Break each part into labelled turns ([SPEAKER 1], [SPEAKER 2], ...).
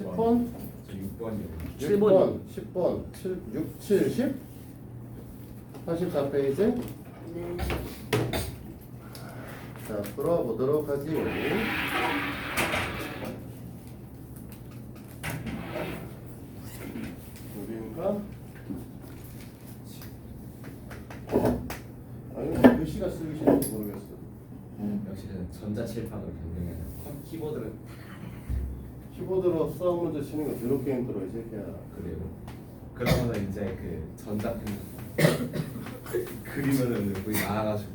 [SPEAKER 1] 10번?
[SPEAKER 2] 저 6번이요.
[SPEAKER 1] 7번, 10번, 6, 7, 10? 84페이지?
[SPEAKER 3] 네.
[SPEAKER 1] 자, 풀어보도록 하지. 여기인가? 아니, 글씨가 쓰기 싫은지 모르겠어.
[SPEAKER 2] 역시 저는 전자칠판으로 변경해요. 키보드를
[SPEAKER 1] 키보드로 수학 문제 치는 거 드롭 게임 들어, 이 새끼야.
[SPEAKER 2] 그래요. 그러면 이제 그 전자펜 그리면은 거기 나와가지고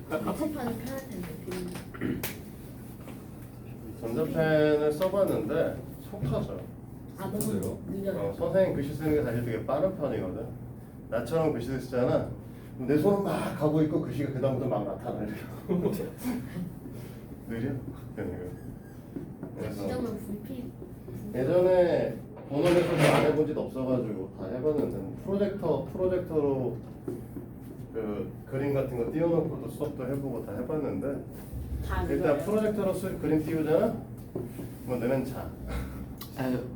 [SPEAKER 3] 표지판이 편할 텐데.
[SPEAKER 1] 전자펜을 써봤는데 속 터져.
[SPEAKER 3] 아
[SPEAKER 2] 그래요?
[SPEAKER 3] 너무 느려요.
[SPEAKER 1] 선생님 글씨 쓰는 게 사실 되게 빠른 편이거든. 나처럼 글씨 쓰잖아. 내 손은 막 가고 있고 글씨가 그 다음부터 막 나타나요. 느려? 그래서
[SPEAKER 3] 지점은 불필.
[SPEAKER 1] 예전에 본원에서도 안 해본 짓 없어가지고 다 해봤는데 프로젝터로 그 그림 같은 거 띄워놓고도 수업도 해보고 다 해봤는데
[SPEAKER 3] 다
[SPEAKER 1] 일단
[SPEAKER 3] 느려요.
[SPEAKER 1] 프로젝터로 그림 띄우잖아? 뭐 너는 자.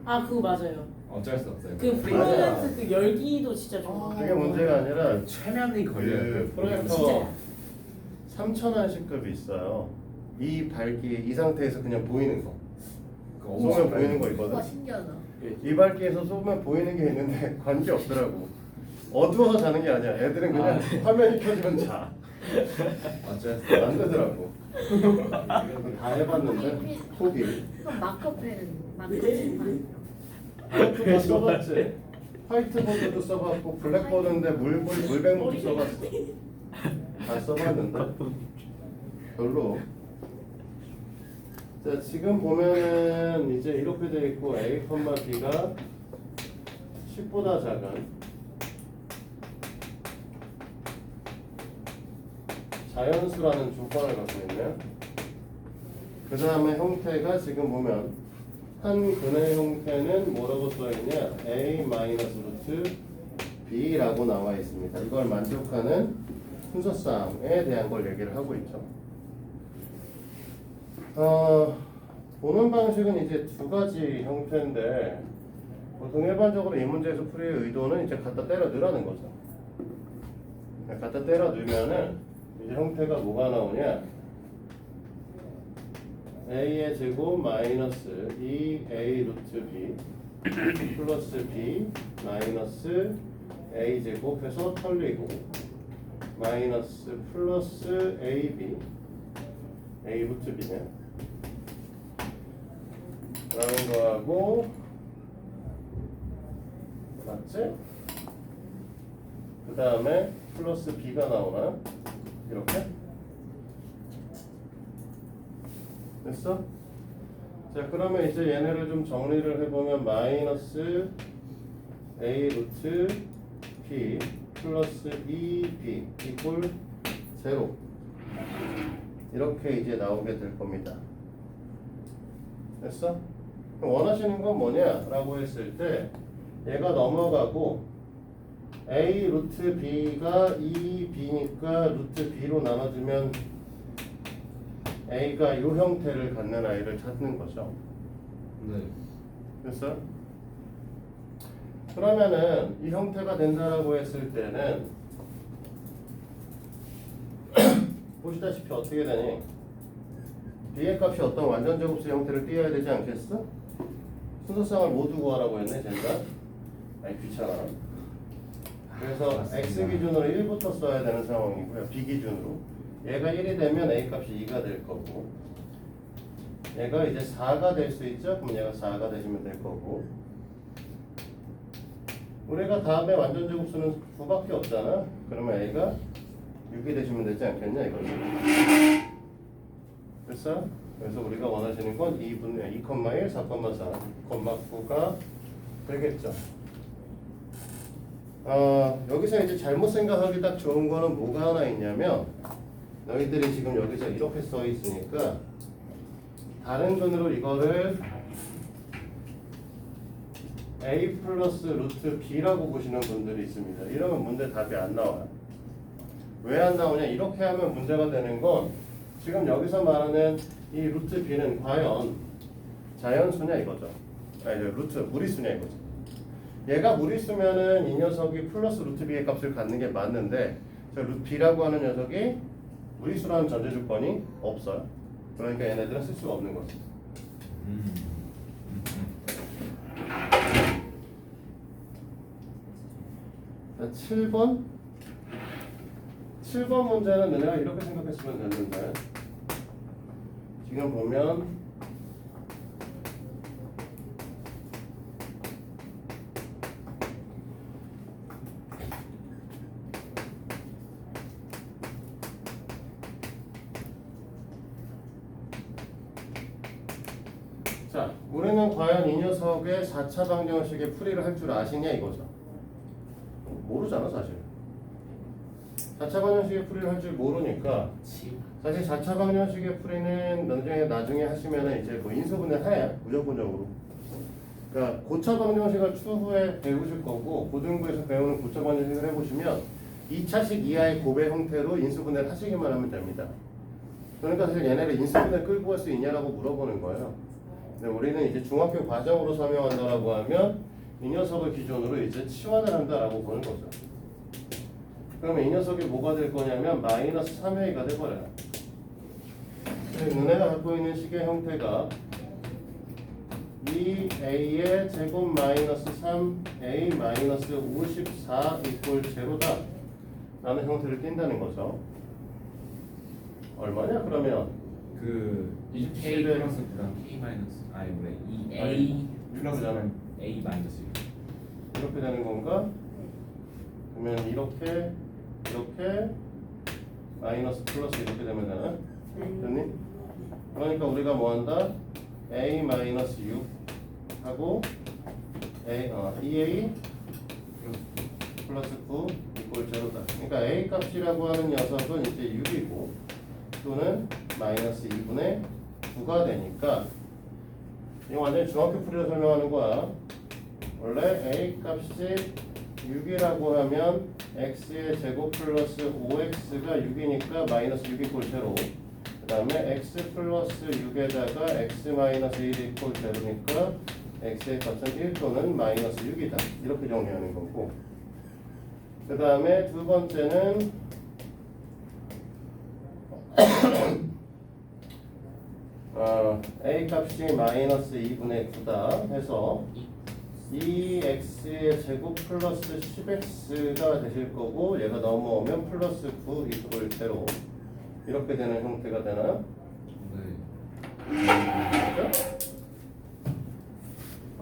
[SPEAKER 4] 아 그거 맞아요.
[SPEAKER 2] 어쩔 수 없어요.
[SPEAKER 4] 그
[SPEAKER 1] 맞아.
[SPEAKER 4] 프로젝트 그 열기도 진짜 좋아.
[SPEAKER 1] 그게 문제가 아니라
[SPEAKER 2] 최면이 걸려요.
[SPEAKER 1] 그 프로젝터
[SPEAKER 4] 진짜.
[SPEAKER 1] 3,000원씩급이 있어요. 이 밝기 이 상태에서 그냥 보이는 거.
[SPEAKER 2] 그거
[SPEAKER 1] 쏘면 보이는 거
[SPEAKER 3] 우와
[SPEAKER 1] 있거든.
[SPEAKER 3] 신기하다.
[SPEAKER 1] 이 밝기에서 쏘면 보이는 게 있는데 관계 없더라고. 어두워서 자는 게 아니야. 애들은 그냥 화면이 켜지면 자.
[SPEAKER 2] 어쩔 수 없어요.
[SPEAKER 1] 안 되더라고. 다 해봤는데 포기.
[SPEAKER 3] 그럼 마커펜은 마커펜.
[SPEAKER 1] 화이트보드 써봤지. 화이트보드도 써봤고 블랙보드인데 물백목도 써봤어. 다 써봤는데 별로. 자 지금 보면은 이제 이렇게 돼 있고 a, b가 10보다 작은 자연수라는 조건을 갖고 있네요. 그 다음에 형태가 지금 보면 한 근의 형태는 뭐라고 써있냐? a-루트 b라고 나와 있습니다. 이걸 만족하는 순서쌍에 대한 걸 얘기를 하고 있죠. 보는 방식은 이제 두 가지 형태인데 보통 일반적으로 이 문제에서 풀이의 의도는 이제 갖다 때려 넣으라는 거죠. 갖다 때려 넣으면은 이제 형태가 뭐가 나오냐? a의 제곱 마이너스 2a 루트 b 플러스 b 마이너스 a 제곱 해서 털리고 마이너스 플러스 ab a 루트 b네 라는 거하고 맞지? 그 다음에 플러스 b가 나오나? 이렇게? 됐어? 자 그러면 이제 얘네를 좀 정리를 해보면 마이너스 a 루트 b 플러스 2b 이꼴 0 이렇게 이제 나오게 될 겁니다. 됐어? 그럼 원하시는 건 뭐냐? 라고 했을 때 얘가 넘어가고 a 루트 b가 2b니까 루트 b로 나눠주면 a가 이 형태를 갖는 아이를 찾는 거죠.
[SPEAKER 2] 네.
[SPEAKER 1] 됐어? 그러면은 이 형태가 된다라고 했을 때는 보시다시피 어떻게 되니? b의 값이 어떤 완전 제곱수 형태를 띄어야 되지 않겠어? 순서쌍을 모두 구하라고 했네, 젠가? 아이 귀찮아. 그래서
[SPEAKER 2] 맞습니다.
[SPEAKER 1] x 기준으로 1부터 써야 되는 상황이고요. b 기준으로 얘가 1이 되면 a 값이 2가 될 거고 얘가 이제 4가 될 수 있죠? 그럼 얘가 4가 되시면 될 거고 우리가 다음에 완전 제곱수는 9밖에 없잖아. 그러면 a가 6이 되시면 되지 않겠냐 이거지. 됐어? 그래서 우리가 원하시는 건 2분의 2,1, 4,4, 9가 되겠죠. 여기서 이제 잘못 생각하기 딱 좋은 거는 뭐가 하나 있냐면 너희들이 지금 여기서 이렇게 써 있으니까 다른 근으로 이거를 a 플러스 루트 b라고 보시는 분들이 있습니다. 이러면 문제 답이 안 나와요. 왜 안 나오냐? 이렇게 하면 문제가 되는 건 지금 여기서 말하는 이 루트 b는 과연 자연수냐 이거죠. 아니 루트 무리수냐 이거지. 얘가 무리수면은 이 녀석이 플러스 루트 b의 값을 갖는 게 맞는데 저 루트 b라고 하는 녀석이 무리수라는 전제 조건이 없어요. 그러니까 얘네들은 쓸 수가 없는 거지. 자, 7번 문제는 너네가 이렇게 생각했으면 됐는데 지금 보면 자, 우리는 과연 이 녀석의 4차 방정식의 풀이를 할 줄 아시냐 이거죠. 모르잖아 사실. 4차 방정식의 풀이를 할 줄 모르니까 사실 4차 방정식의 풀이는 나중에 하시면은 이제 뭐 인수분해 해 무조건적으로. 그러니까 고차 방정식을 추후에 배우실 거고 고등부에서 배우는 고차 방정식을 해보시면 2차식 이하의 곱의 형태로 인수분해를 하시기만 하면 됩니다. 그러니까 사실 얘네를 인수분해 끌고 갈 수 있냐라고 물어보는 거예요. 근데 우리는 이제 중학교 과정으로 설명한다라고 하면 이 녀석을 기준으로 이제 치환을 한다라고 보는 거죠. 그러면 이 녀석이 뭐가 될 거냐면 마이너스 3a가 돼버려요. 너네가 갖고 있는 식의 형태가 2a의 제곱 마이너스 3a 마이너스 54 이퀄 제로다 라는 형태를 띈다는 거죠. 얼마냐 그러면?
[SPEAKER 2] 그 K 플러스 그다음 K 마이너스 아니 뭐래 이 A 플러스잖아 A 마이너스
[SPEAKER 1] 이렇게 되는 건가? 그러면 이렇게 마이너스 플러스 이렇게 되면 되나? 됐니? 그러니까 우리가 뭐 한다? A 마이너스 6 하고 EA 플러스 9 이꼴 제로다. 그러니까 A 값이라고 하는 녀석은 이제 6이고 또는 마이너스 2분의 9가 되니까 이거 완전히 중학교 풀이로 설명하는 거야. 원래 A 값이 6이라고 하면 x의 제곱 플러스 5x가 6이니까 마이너스 6 이꼴 제로. 그 다음에 x 플러스 6에다가 x 마이너스 1 이꼴 제로니까 x의 값은 1 또는 마이너스 6이다. 이렇게 정리하는 거고. 그 다음에 두 번째는 a 값이 마이너스 2분의 9다 해서 2x의 제곱 플러스 10x가 되실 거고 얘가 넘어오면 플러스 9 이퀄 제로 이렇게 되는 형태가 되나?
[SPEAKER 2] 네.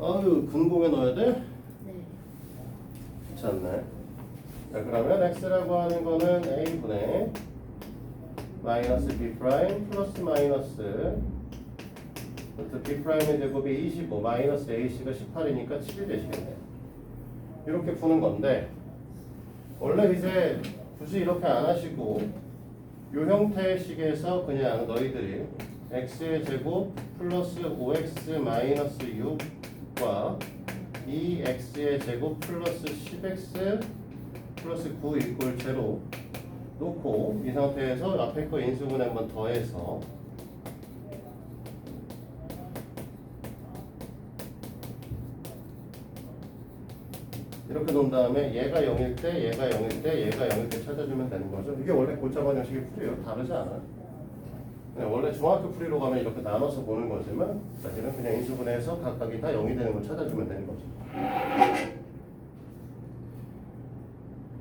[SPEAKER 1] 아유 근공에 넣어야 돼?
[SPEAKER 3] 네.
[SPEAKER 1] 귀찮네. 자 그러면 x라고 하는 거는 a분의 마이너스 b 프라임 플러스 마이너스 b 프라임의 제곱이 25 마이너스 ac가 18이니까 7이 되시겠네요. 이렇게 푸는 건데 원래 이제 굳이 이렇게 안 하시고 이 형태의 식에서 그냥 너희들이 x의 제곱 플러스 5x 마이너스 6과 2x의 제곱 플러스 10x 플러스 9 이꼴 제로 놓고 이 상태에서 앞에 거 인수분해 한번 더해서 이렇게 놓은 다음에 얘가 0일 때 얘가 0일 때 얘가 0일 때 찾아주면 되는 거죠. 이게 원래 고차 방정식의 풀이에요. 다르지 않아요. 원래 중학교 풀이로 가면 이렇게 나눠서 보는 거지만 사실은 그냥 인수분해해서 각각이 다 0이 되는 걸 찾아주면 되는 거죠.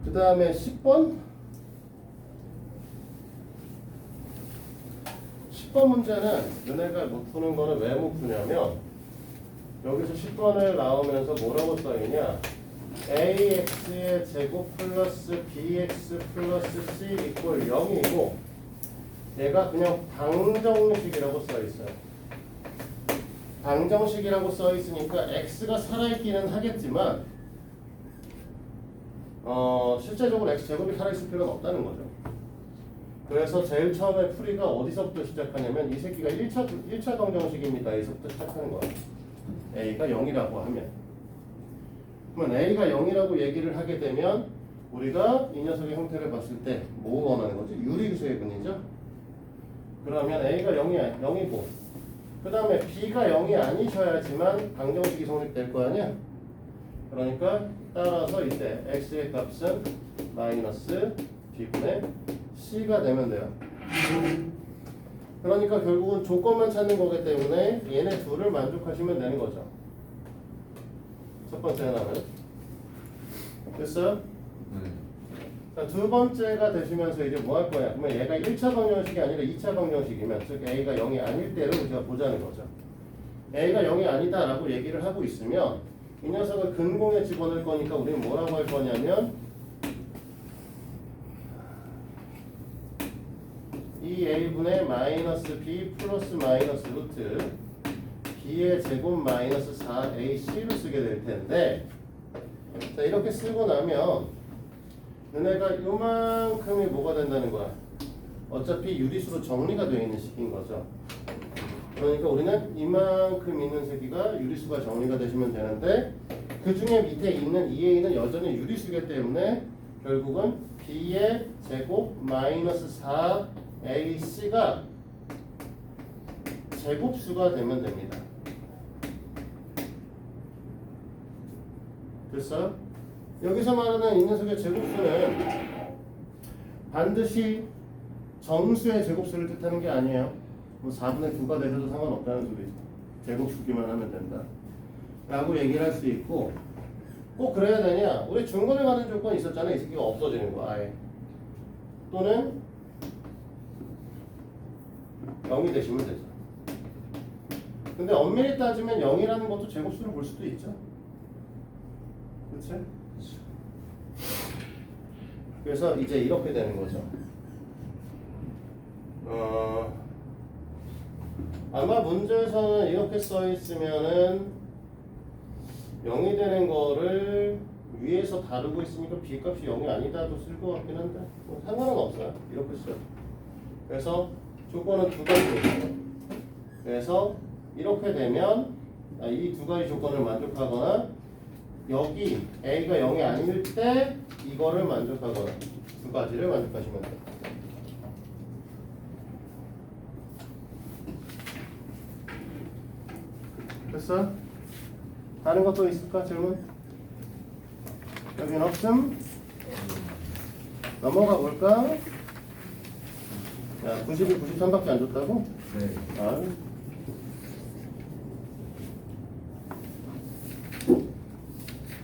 [SPEAKER 1] 그 다음에 10번 10번 문제는 너네가 못 푸는 거는 왜 못 푸냐면 여기서 10번을 나오면서 뭐라고 써있냐 ax의 제곱 플러스 bx 플러스 c 이퀄 0이고 얘가 그냥 방정식이라고 써있어요. 방정식이라고 써있으니까 x가 살아있기는 하겠지만 실제적으로 x 제곱이 살아있을 필요는 없다는 거죠. 그래서 제일 처음에 풀이가 어디서부터 시작하냐면 이 새끼가 1차 방정식입니다. 여기서부터 시작하는 거예요. a가 0이라고 하면 그러면 a가 0이라고 얘기를 하게 되면 우리가 이 녀석의 형태를 봤을 때 뭐 원하는 거지? 유리수의 분이죠? 그러면 a가 0이고 그 다음에 b가 0이 아니셔야지만 방정식이 성립될 거 아니야? 그러니까 따라서 이때 x의 값은 마이너스 b분의 c가 되면 돼요. 그러니까 결국은 조건만 찾는 거기 때문에 얘네 둘을 만족하시면 되는 거죠. 첫 번째 하나는 됐어요?
[SPEAKER 2] 네.
[SPEAKER 1] 자, 두 번째가 되시면서 이제 뭐 할 거냐? 그러면 얘가 1차 방정식이 아니라 2차 방정식이면 즉 A가 0이 아닐 때를 우리가 보자는 거죠. A가 0이 아니다라고 얘기를 하고 있으면 이 녀석을 근공에 집어넣을 거니까 우리는 뭐라고 할 거냐면 이 A분의 마이너스 B 플러스 마이너스 루트 B의 제곱 마이너스 4AC를 쓰게 될 텐데 자 이렇게 쓰고 나면 너네가 요만큼이 뭐가 된다는 거야? 어차피 유리수로 정리가 되어 있는 식인 거죠. 그러니까 우리는 이만큼 있는 세기가 유리수가 정리가 되시면 되는데 그 중에 밑에 있는 2a는 여전히 유리수이기 때문에 결국은 b의 제곱 마이너스 4ac가 제곱수가 되면 됩니다. 됐어요? 여기서 말하는 이 녀석의 제곱수는 반드시 정수의 제곱수를 뜻하는 게 아니에요. 뭐 4분의 9가 되셔도 상관없다는 소리죠. 제곱수기만 하면 된다 라고 얘기를 할 수 있고 꼭 그래야 되냐? 우리 중간에 가는 조건이 있었잖아요. 이 새끼가 없어지는 거 아예. 또는 0이 되시면 되죠. 근데 엄밀히 따지면 0이라는 것도 제곱수를 볼 수도 있죠. 그치? 그래서 이제 이렇게 되는 거죠. 아마 문제에서는 이렇게 써 있으면은 0이 되는 거를 위에서 다루고 있으니까 b 값이 0이 아니다도 쓸 것 같긴 한데 뭐 상관은 없어요. 이렇게 써요. 그래서 조건은 두 가지 있어요. 그래서 이렇게 되면 이 두 가지 조건을 만족하거나 여기 a가 0이 아닐 때 이거를 만족하거나 두 가지를 만족하시면 돼요. 됐어? 다른 것도 있을까? 질문? 여긴 없음? 넘어가 볼까? 야, 90이 93밖에 안 줬다고?
[SPEAKER 2] 네.
[SPEAKER 1] 아.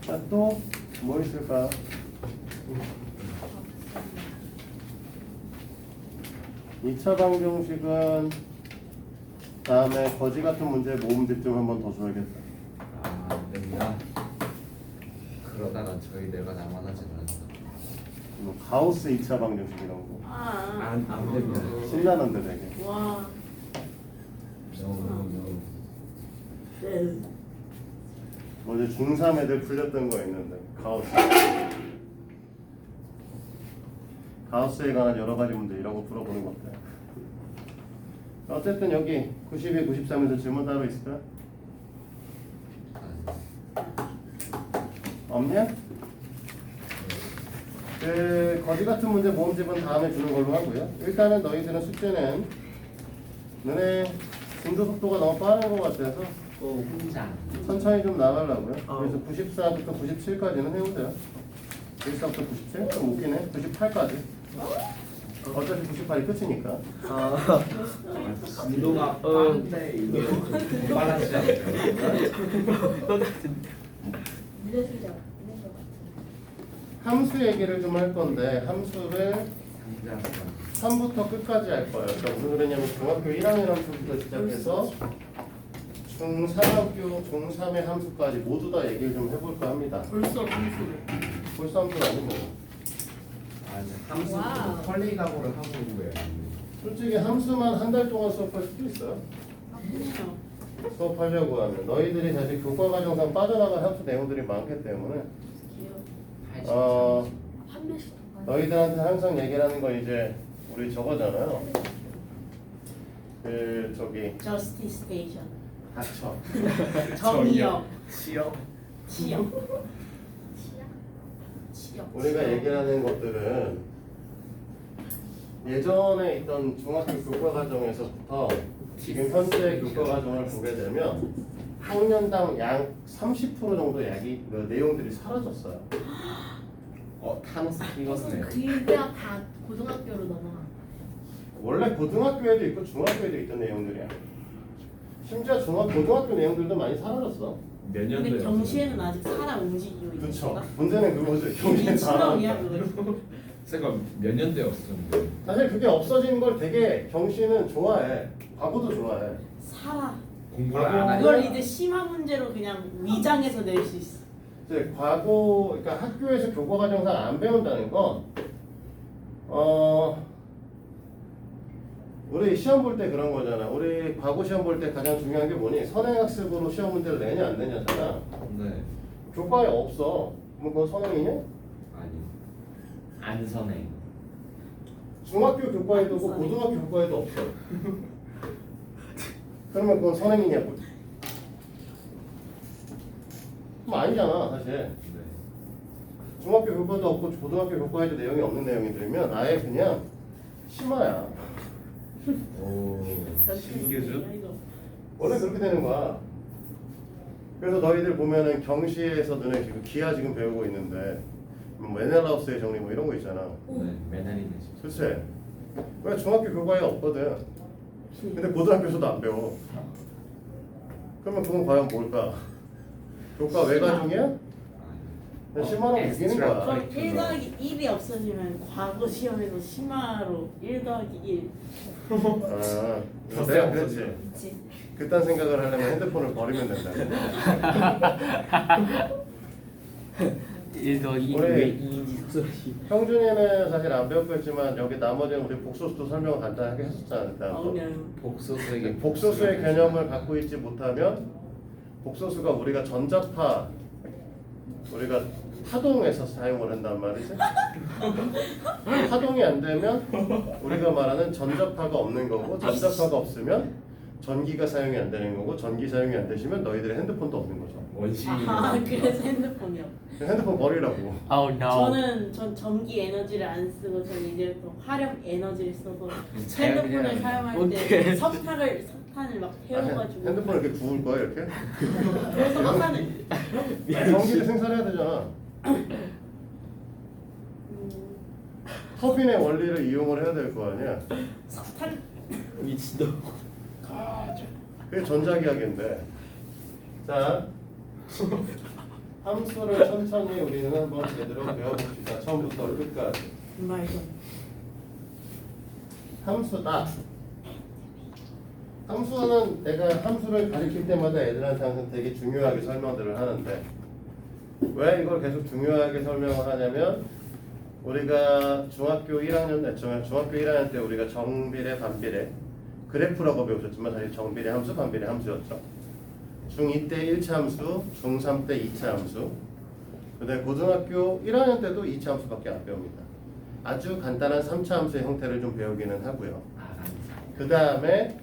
[SPEAKER 1] 자, 또 뭐 있을까? 이 차 방정식은 다음에 거지 같은 문제 모음집 좀 한번 더 줘야겠다.
[SPEAKER 2] 아, 됩니다. 그러다가 저희들과 남아나지 않는다.
[SPEAKER 1] 뭐 가우스 2차 방정식 이런 거.
[SPEAKER 2] 안 됩니다.
[SPEAKER 1] 신나는데 되게.
[SPEAKER 4] 와.
[SPEAKER 2] 너무.
[SPEAKER 4] 네.
[SPEAKER 1] 어제 중3 애들 풀렸던 거 있는데 가우스. 가우스에 관한 여러 가지 문제 이런 거 풀어보는 거 어때요? 어쨌든 여기 92, 93에서 질문 따로 있을까? 없냐? 그 거지 같은 문제 모음집은 다음에 주는 걸로 하고요. 일단은 너희들은 숙제는 너네 진도 속도가 너무 빠른 것 같아서
[SPEAKER 2] 또 혼자.
[SPEAKER 1] 천천히 좀 나가려고요. 그래서 94부터 97까지는 해보세요. 94부터 97? 좀 웃기네. 98까지. 어차피 98이 끝이니까.
[SPEAKER 2] 진도가 빠른데 이게 좀 빨라지지 않을까요?
[SPEAKER 3] 늦어지죠. 늦어져.
[SPEAKER 1] 함수 얘기를 좀 할 건데 함수를
[SPEAKER 2] 상대하고
[SPEAKER 1] 3부터 끝까지 할 거예요. 그러니까 무슨 소리냐면 중학교 1학년 함수부터 시작해서 중3의 함수까지 모두 다 얘기를 좀 해볼까 합니다.
[SPEAKER 4] 벌써 감수를.
[SPEAKER 1] 벌써 함수가 아니고
[SPEAKER 2] 아니 함수
[SPEAKER 3] 와우.
[SPEAKER 2] 퀄리가고를 하고 있고요.
[SPEAKER 1] 솔직히 함수만 한 달 동안 수업할 수도 있어요.
[SPEAKER 4] 그렇죠.
[SPEAKER 1] 수업하려고 하면 너희들이 사실 교과과정상 빠져나갈 함수 내용들이 많기 때문에
[SPEAKER 3] 한 명씩 더 봐요.
[SPEAKER 1] 너희들한테 항상 얘기를 하는 건 이제 우리 저거잖아요. 그 저기
[SPEAKER 4] Justice Station.
[SPEAKER 1] 닥쳐.
[SPEAKER 4] 정의역.
[SPEAKER 1] 시험.
[SPEAKER 4] 지역.
[SPEAKER 3] 치약? 치약.
[SPEAKER 1] 우리가 얘기하는 것들은 예전에 있던 중학교 교과과정에서부터 지금 현재 교과 과정을 보게 되면 학년당 약 30% 정도 그 내용들이 사라졌어요.
[SPEAKER 2] 타노스 피거스네요.
[SPEAKER 3] 그냥 다 고등학교로 넘어가.
[SPEAKER 1] 원래 고등학교에도 있고 중학교에도 있던 내용들이야. 심지어 고등학교 내용들도 많이 사라졌어.
[SPEAKER 2] 몇
[SPEAKER 4] 근데
[SPEAKER 2] 년도에
[SPEAKER 4] 경시에는 아직 살아 움직이고 있는
[SPEAKER 1] 그쵸.
[SPEAKER 4] 거다.
[SPEAKER 1] 문제는 그거죠. 경기에
[SPEAKER 4] 미친놈이야
[SPEAKER 1] 사라졌다.
[SPEAKER 4] 그거.
[SPEAKER 2] 제가 몇 년도에 없었는데.
[SPEAKER 1] 사실 그게 없어진 걸 되게 경씨는 좋아해. 과거도 좋아해.
[SPEAKER 4] 살아.
[SPEAKER 2] 공부를 안 하니.
[SPEAKER 4] 그걸 이제 심화 문제로 그냥 위장해서 낼 수 있어.
[SPEAKER 1] 이제 그러니까 학교에서 교과 과정상 안 배운다는 건, 우리 시험 볼 때 그런 거잖아. 우리 과거 시험 볼 때 가장 중요한 게 뭐니? 선행학습으로 시험 문제를 내냐 안 내냐잖아.
[SPEAKER 2] 네.
[SPEAKER 1] 교과에 없어. 그럼 그건 선행이냐?
[SPEAKER 2] 아니. 안선행.
[SPEAKER 1] 중학교 교과에도 없고
[SPEAKER 4] 선행.
[SPEAKER 1] 고등학교 교과에도 없어. 그러면 그건 선행이냐고. 그럼 아니잖아 사실.
[SPEAKER 2] 네.
[SPEAKER 1] 중학교 교과도 없고 고등학교 교과에도 내용이 없는 내용이들이면 아예 그냥 심화야.
[SPEAKER 2] 오. 신기하죠?
[SPEAKER 1] 원래 그렇게 되는 거야. 그래서 너희들 보면은 경시에서 너네 지금 기하 지금 배우고 있는데 뭐 메넬하우스의 정리 뭐 이런 거 있잖아.
[SPEAKER 2] 네. 메나리네.
[SPEAKER 1] 그렇지? 왜 중학교 교과에 없거든. 근데 고등학교에서도 안 배워. 그러면 그건 과연 뭘까? 교과 외과중이야? 심화로 이기는 거야.
[SPEAKER 4] 그럼 1 더하기 1이 없어지면 과거 시험에서 심화로 1 더하기 1.
[SPEAKER 1] 아,
[SPEAKER 2] 더
[SPEAKER 1] 내가
[SPEAKER 2] 세
[SPEAKER 1] 그랬지.
[SPEAKER 4] 그치?
[SPEAKER 1] 그딴 생각을 하려면 핸드폰을 버리면 된다.
[SPEAKER 5] 1 더하기
[SPEAKER 1] 우리-
[SPEAKER 5] 2왜 2인지 속설하시.
[SPEAKER 1] 형준이는 사실 안 배웠겠지만 여기 나머지는 우리 복소수도 설명을 간단하게 했었잖아. 일단
[SPEAKER 4] 그냥
[SPEAKER 2] 복소수에게
[SPEAKER 1] 복소수의 개념을 갖고 있지 못하면 복소수가 우리가 전자파 우리가 파동에서 사용을 한단 말이지. 파동이 안 되면 우리가 말하는 전자파가 없는 거고 전자파가 없으면 전기가 사용이 안 되는 거고 전기 사용이 안 되시면 너희들의 핸드폰도 없는 거죠.
[SPEAKER 2] 원심이.
[SPEAKER 4] 그래서 핸드폰이요.
[SPEAKER 1] 핸드폰 버리라고.
[SPEAKER 5] Oh no.
[SPEAKER 4] 전 전기 에너지를 안 쓰고 전 이제부터 화력 에너지를 써서
[SPEAKER 2] 자연이야.
[SPEAKER 4] 핸드폰을 사용할
[SPEAKER 5] 어떡해.
[SPEAKER 4] 때 석탄을 막 태워가지고
[SPEAKER 1] 핸드폰을 이렇게 구울 거야 이렇게?
[SPEAKER 4] 석탄을
[SPEAKER 1] 아니, 전기를 생산해야 되잖아. 터빈의 원리를 이용을 해야 될 거 아니야.
[SPEAKER 4] 석탄
[SPEAKER 5] 미친다.
[SPEAKER 1] 그게 전자기하기인데. 자, 함수를 천천히 우리는 한번 제대로 배워봅시다. 처음부터 끝까지.
[SPEAKER 4] 말도
[SPEAKER 1] 함수다. 함수는 내가 함수를 가르칠 때마다 애들한테 항상 되게 중요하게 설명들을 하는데 왜 이걸 계속 중요하게 설명을 하냐면 우리가 중학교 1학년 때 우리가 정비례, 반비례 그래프라고 배우셨지만 사실 정비례 함수, 반비례 함수였죠. 중2 때 1차 함수, 중3 때 2차 함수, 그다음에 고등학교 1학년 때도 2차 함수밖에 안 배웁니다. 아주 간단한 3차 함수의 형태를 좀 배우기는 하고요. 그 다음에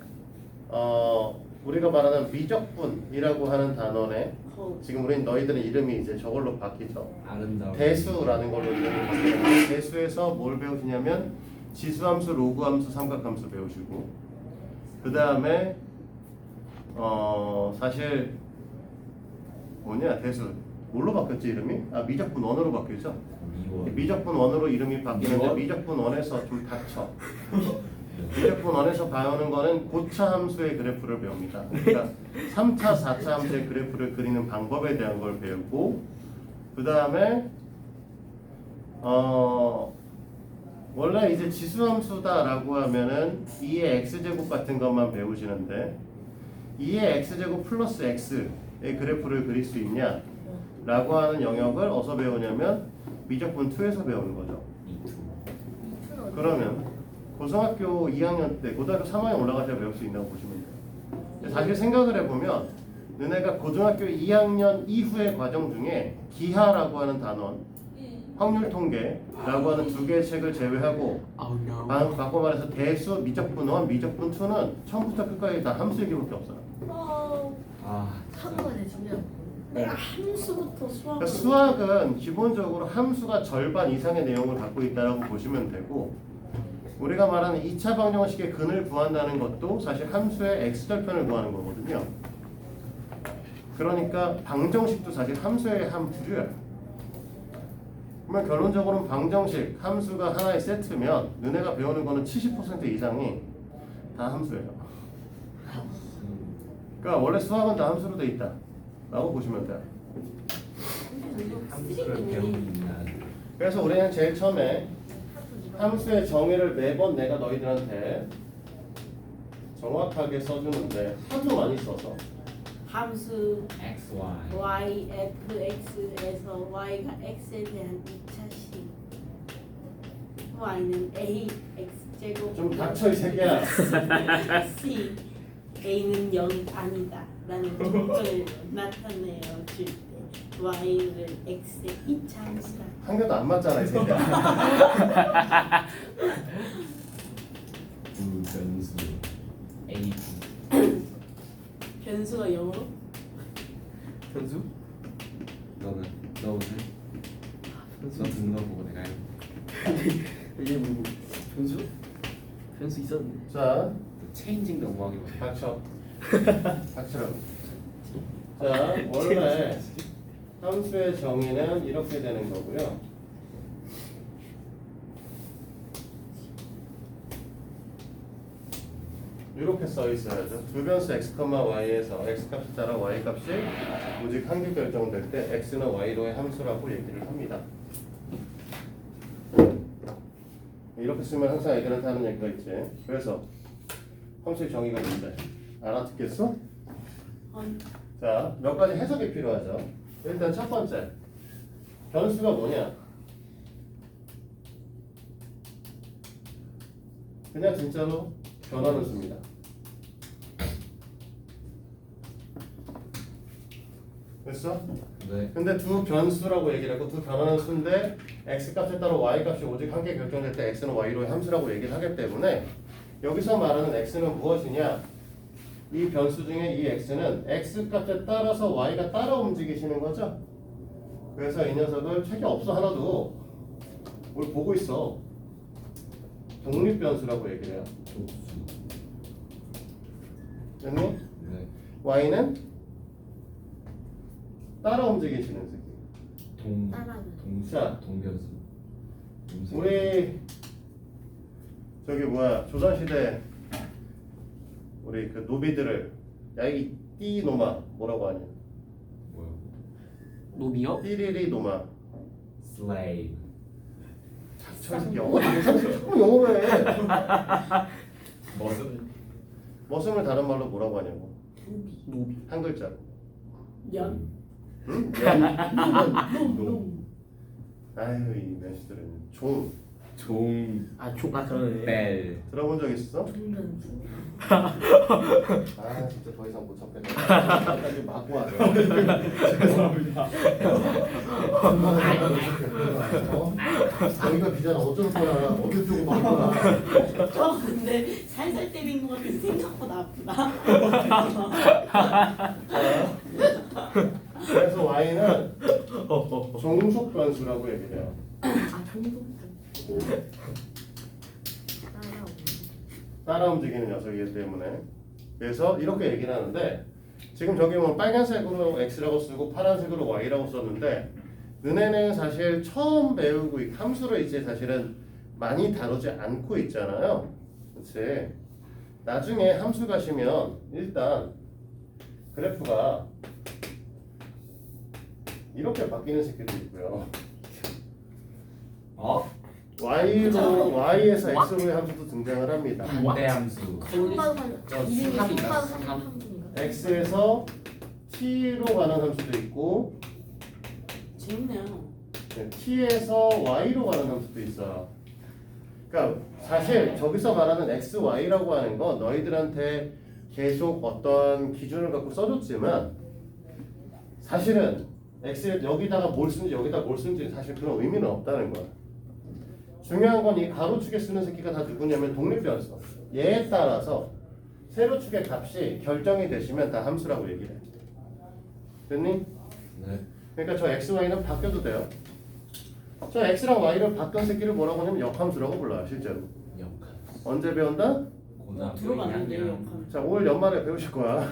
[SPEAKER 1] 우리가 말하는 미적분이라고 하는 단원에 지금 우리는 너희들의 이름이 이제 저걸로 바뀌죠.
[SPEAKER 2] 아름다운.
[SPEAKER 1] 대수라는 걸로 이름이 바뀌는데 대수에서 뭘 배우시냐면 지수함수, 로그함수, 삼각함수 배우시고 그 다음에 사실 뭐냐 대수 뭘로 바뀌었지 이름이? 미적분 원으로 바뀌죠.
[SPEAKER 2] 미원.
[SPEAKER 1] 미적분 원으로 이름이 바뀌는데
[SPEAKER 2] 미원?
[SPEAKER 1] 미적분 원에서 좀 닥쳐. 미적분 원에서 배우는 거는 고차 함수의 그래프를 배웁니다. 그러니까 3차, 4차 함수의 그래프를 그리는 방법에 대한 걸 배우고 그 다음에 원래 이제 지수함수다라고 하면은 2의 x제곱 같은 것만 배우시는데 2의 x제곱 플러스 x의 그래프를 그릴 수 있냐 라고 하는 영역을 어디서 배우냐면 미적분 2에서 배우는 거죠. 그러면 고등학교 2학년 때 고등학교 3학년 올라가셔야 배울 수 있다고 보시면 돼요. 근데 사실 생각을 해보면 너네가 고등학교 2학년 이후의 과정 중에 기하라고 하는 단원 확률 통계라고 하는 두 개의 책을 제외하고
[SPEAKER 5] Oh no.
[SPEAKER 1] 바꿔 말해서 대수, 미적분 1, 미적분 2는 처음부터 끝까지 다 함수 얘기밖에 없어요.
[SPEAKER 3] 사고가 내주면
[SPEAKER 4] 내가 함수부터 수학
[SPEAKER 1] 그러니까 수학은 기본적으로 함수가 절반 이상의 내용을 갖고 있다고 보시면 되고 우리가 말하는 2차 방정식의 근을 구한다는 것도 사실 함수의 x절편을 구하는 거거든요. 그러니까 방정식도 사실 함수의 한 부류야. 그러면 결론적으로는 방정식, 함수가 하나의 세트면 너네가 배우는 거는 70% 이상이 다 함수예요. 그러니까 원래 수학은 다 함수로 돼 있다 라고 보시면 돼요.
[SPEAKER 2] 함수를 배우는
[SPEAKER 1] 그래서 우리는 제일 처음에 함수의 정의를 매번 내가 너희들한테 정확하게 써주는데 하도 많이 써서
[SPEAKER 4] 함수
[SPEAKER 2] X, Y.
[SPEAKER 4] y fx에서 y가 x에 대한 2차식 y는 a x 제곱
[SPEAKER 1] 좀 닥쳐 이 새끼야.
[SPEAKER 4] c a는 0이 아니다 라는 특징을 나타내어 줄 때 y를 x의 2차 함수라.
[SPEAKER 1] 한 개도 안 맞잖아 이 새끼야.
[SPEAKER 2] 두 변수 A,
[SPEAKER 4] 변수가 0으로?
[SPEAKER 5] 현수?
[SPEAKER 2] 너는 너 오늘 너 듣는 거 보고 내가 해.
[SPEAKER 5] 이게 뭐 현수? 현수 있었는데.
[SPEAKER 1] 자,
[SPEAKER 2] 체인징 너무하게 봐.
[SPEAKER 1] 닥쳐. 닥쳐라. 자, 원래 함수의 정의는 이렇게 되는 거고요. 이렇게 써 있어야죠. 두 변수 x, y에서 x 값에 따라 y 값이 오직 한 개 결정될 때 x는 y로의 함수라고 얘기를 합니다. 이렇게 쓰면 항상 애들한테 하는 얘기가 있지. 그래서 함수의 정의가 뭔데? 알아듣겠어? 자, 몇 가지 해석이 필요하죠. 일단 첫 번째, 변수가 뭐냐? 그냥 진짜로 변하는 수입니다. 됐어?
[SPEAKER 2] 네.
[SPEAKER 1] 근데 두 변수라고 얘기를 하고 두 변하는 수인데 x 값에 따라 y 값이 오직 한 개 결정될 때 x는 y로의 함수라고 얘기를 하기 때문에 여기서 말하는 x는 무엇이냐? 이 변수 중에 이 x는 x 값에 따라서 y가 따라 움직이시는 거죠. 그래서 이 녀석을 책이 없어 하나도 우리 보고 있어. 독립 변수라고 얘기를 해요.
[SPEAKER 2] 독수.
[SPEAKER 1] 됐니?
[SPEAKER 2] 네.
[SPEAKER 1] y는 따라 움직이시는 새끼.
[SPEAKER 3] 따라하는.
[SPEAKER 1] 자.
[SPEAKER 2] 동변수.
[SPEAKER 1] 우리 저기 뭐야 조선시대 우리 그 노비들을 야 이 띠노마 뭐라고 하냐?
[SPEAKER 2] 뭐야?
[SPEAKER 5] 노비요?
[SPEAKER 1] 띠리리 노마.
[SPEAKER 2] Slave.
[SPEAKER 1] 저 새끼 영어 자꾸 영어로 해.
[SPEAKER 2] 머슴.
[SPEAKER 1] 머슴을 다른 말로 뭐라고 하냐고?
[SPEAKER 5] 노비.
[SPEAKER 1] 한 글자로.
[SPEAKER 4] 연?
[SPEAKER 1] 응?
[SPEAKER 4] 놈.
[SPEAKER 1] 아유 이 men씨들은 종
[SPEAKER 2] 종.
[SPEAKER 5] 그러네.
[SPEAKER 2] 벨.
[SPEAKER 1] 들어본 적 있어?
[SPEAKER 3] 동변수.
[SPEAKER 1] 아 진짜 더 이상 못 참겠다. 아까지 맞고 하죠. 죄송합니다. 여기가 비잖아. 어쩔 거야. 어쩔 줄 맞고 나.
[SPEAKER 4] 저 근데 살살 때린 거 같은 생각보다 아프다.
[SPEAKER 1] 그래서 y는 종속 변수라고 얘기해요.
[SPEAKER 3] 아 종독. 따라오는.
[SPEAKER 1] 따라 움직이는 녀석이기 때문에. 그래서 이렇게 얘기를 하는데 지금 저기 뭐 빨간색으로 x라고 쓰고 파란색으로 y라고 썼는데 너네는 사실 처음 배우고 이 함수를 이제 사실은 많이 다루지 않고 있잖아요. 그렇지? 나중에 함수 가시면 일단 그래프가 이렇게 바뀌는 새끼도 있고요.
[SPEAKER 2] 어?
[SPEAKER 1] y에서 x로의 함수도 등장을 합니다.
[SPEAKER 2] 반대함수.
[SPEAKER 3] 한반
[SPEAKER 2] 저
[SPEAKER 3] 이름이
[SPEAKER 2] 수학이다,
[SPEAKER 3] 한반
[SPEAKER 2] 수학.
[SPEAKER 3] 한분인가?
[SPEAKER 1] x에서 t로 가는 함수도 있고
[SPEAKER 4] 재밌네요.
[SPEAKER 1] t에서 y로 가는 함수도 있어요. 그러니까 사실 저기서 말하는 x, y라고 하는 거 너희들한테 계속 어떤 기준을 갖고 써줬지만 사실은 x에 여기다가 뭘 쓰는지 여기다 뭘 쓰는지 사실 그런 의미는 없다는 거야. 중요한 건 이 가로축에 쓰는 새끼가 다 누구냐면 독립변수. 얘에 따라서 세로축의 값이 결정이 되시면 다 함수라고 얘기해. 됐니?
[SPEAKER 2] 네.
[SPEAKER 1] 그러니까 저 x, y는 바뀌어도 돼요. 저 x랑 y를 바꾼 새끼를 뭐라고 하냐면 역함수라고 불러요, 실제로.
[SPEAKER 2] 역함수.
[SPEAKER 1] 언제 배운다?
[SPEAKER 2] 고등학교
[SPEAKER 4] 들어봤는데
[SPEAKER 2] 2학년.
[SPEAKER 4] 영감.
[SPEAKER 1] 자, 올 연말에 배우실 거야.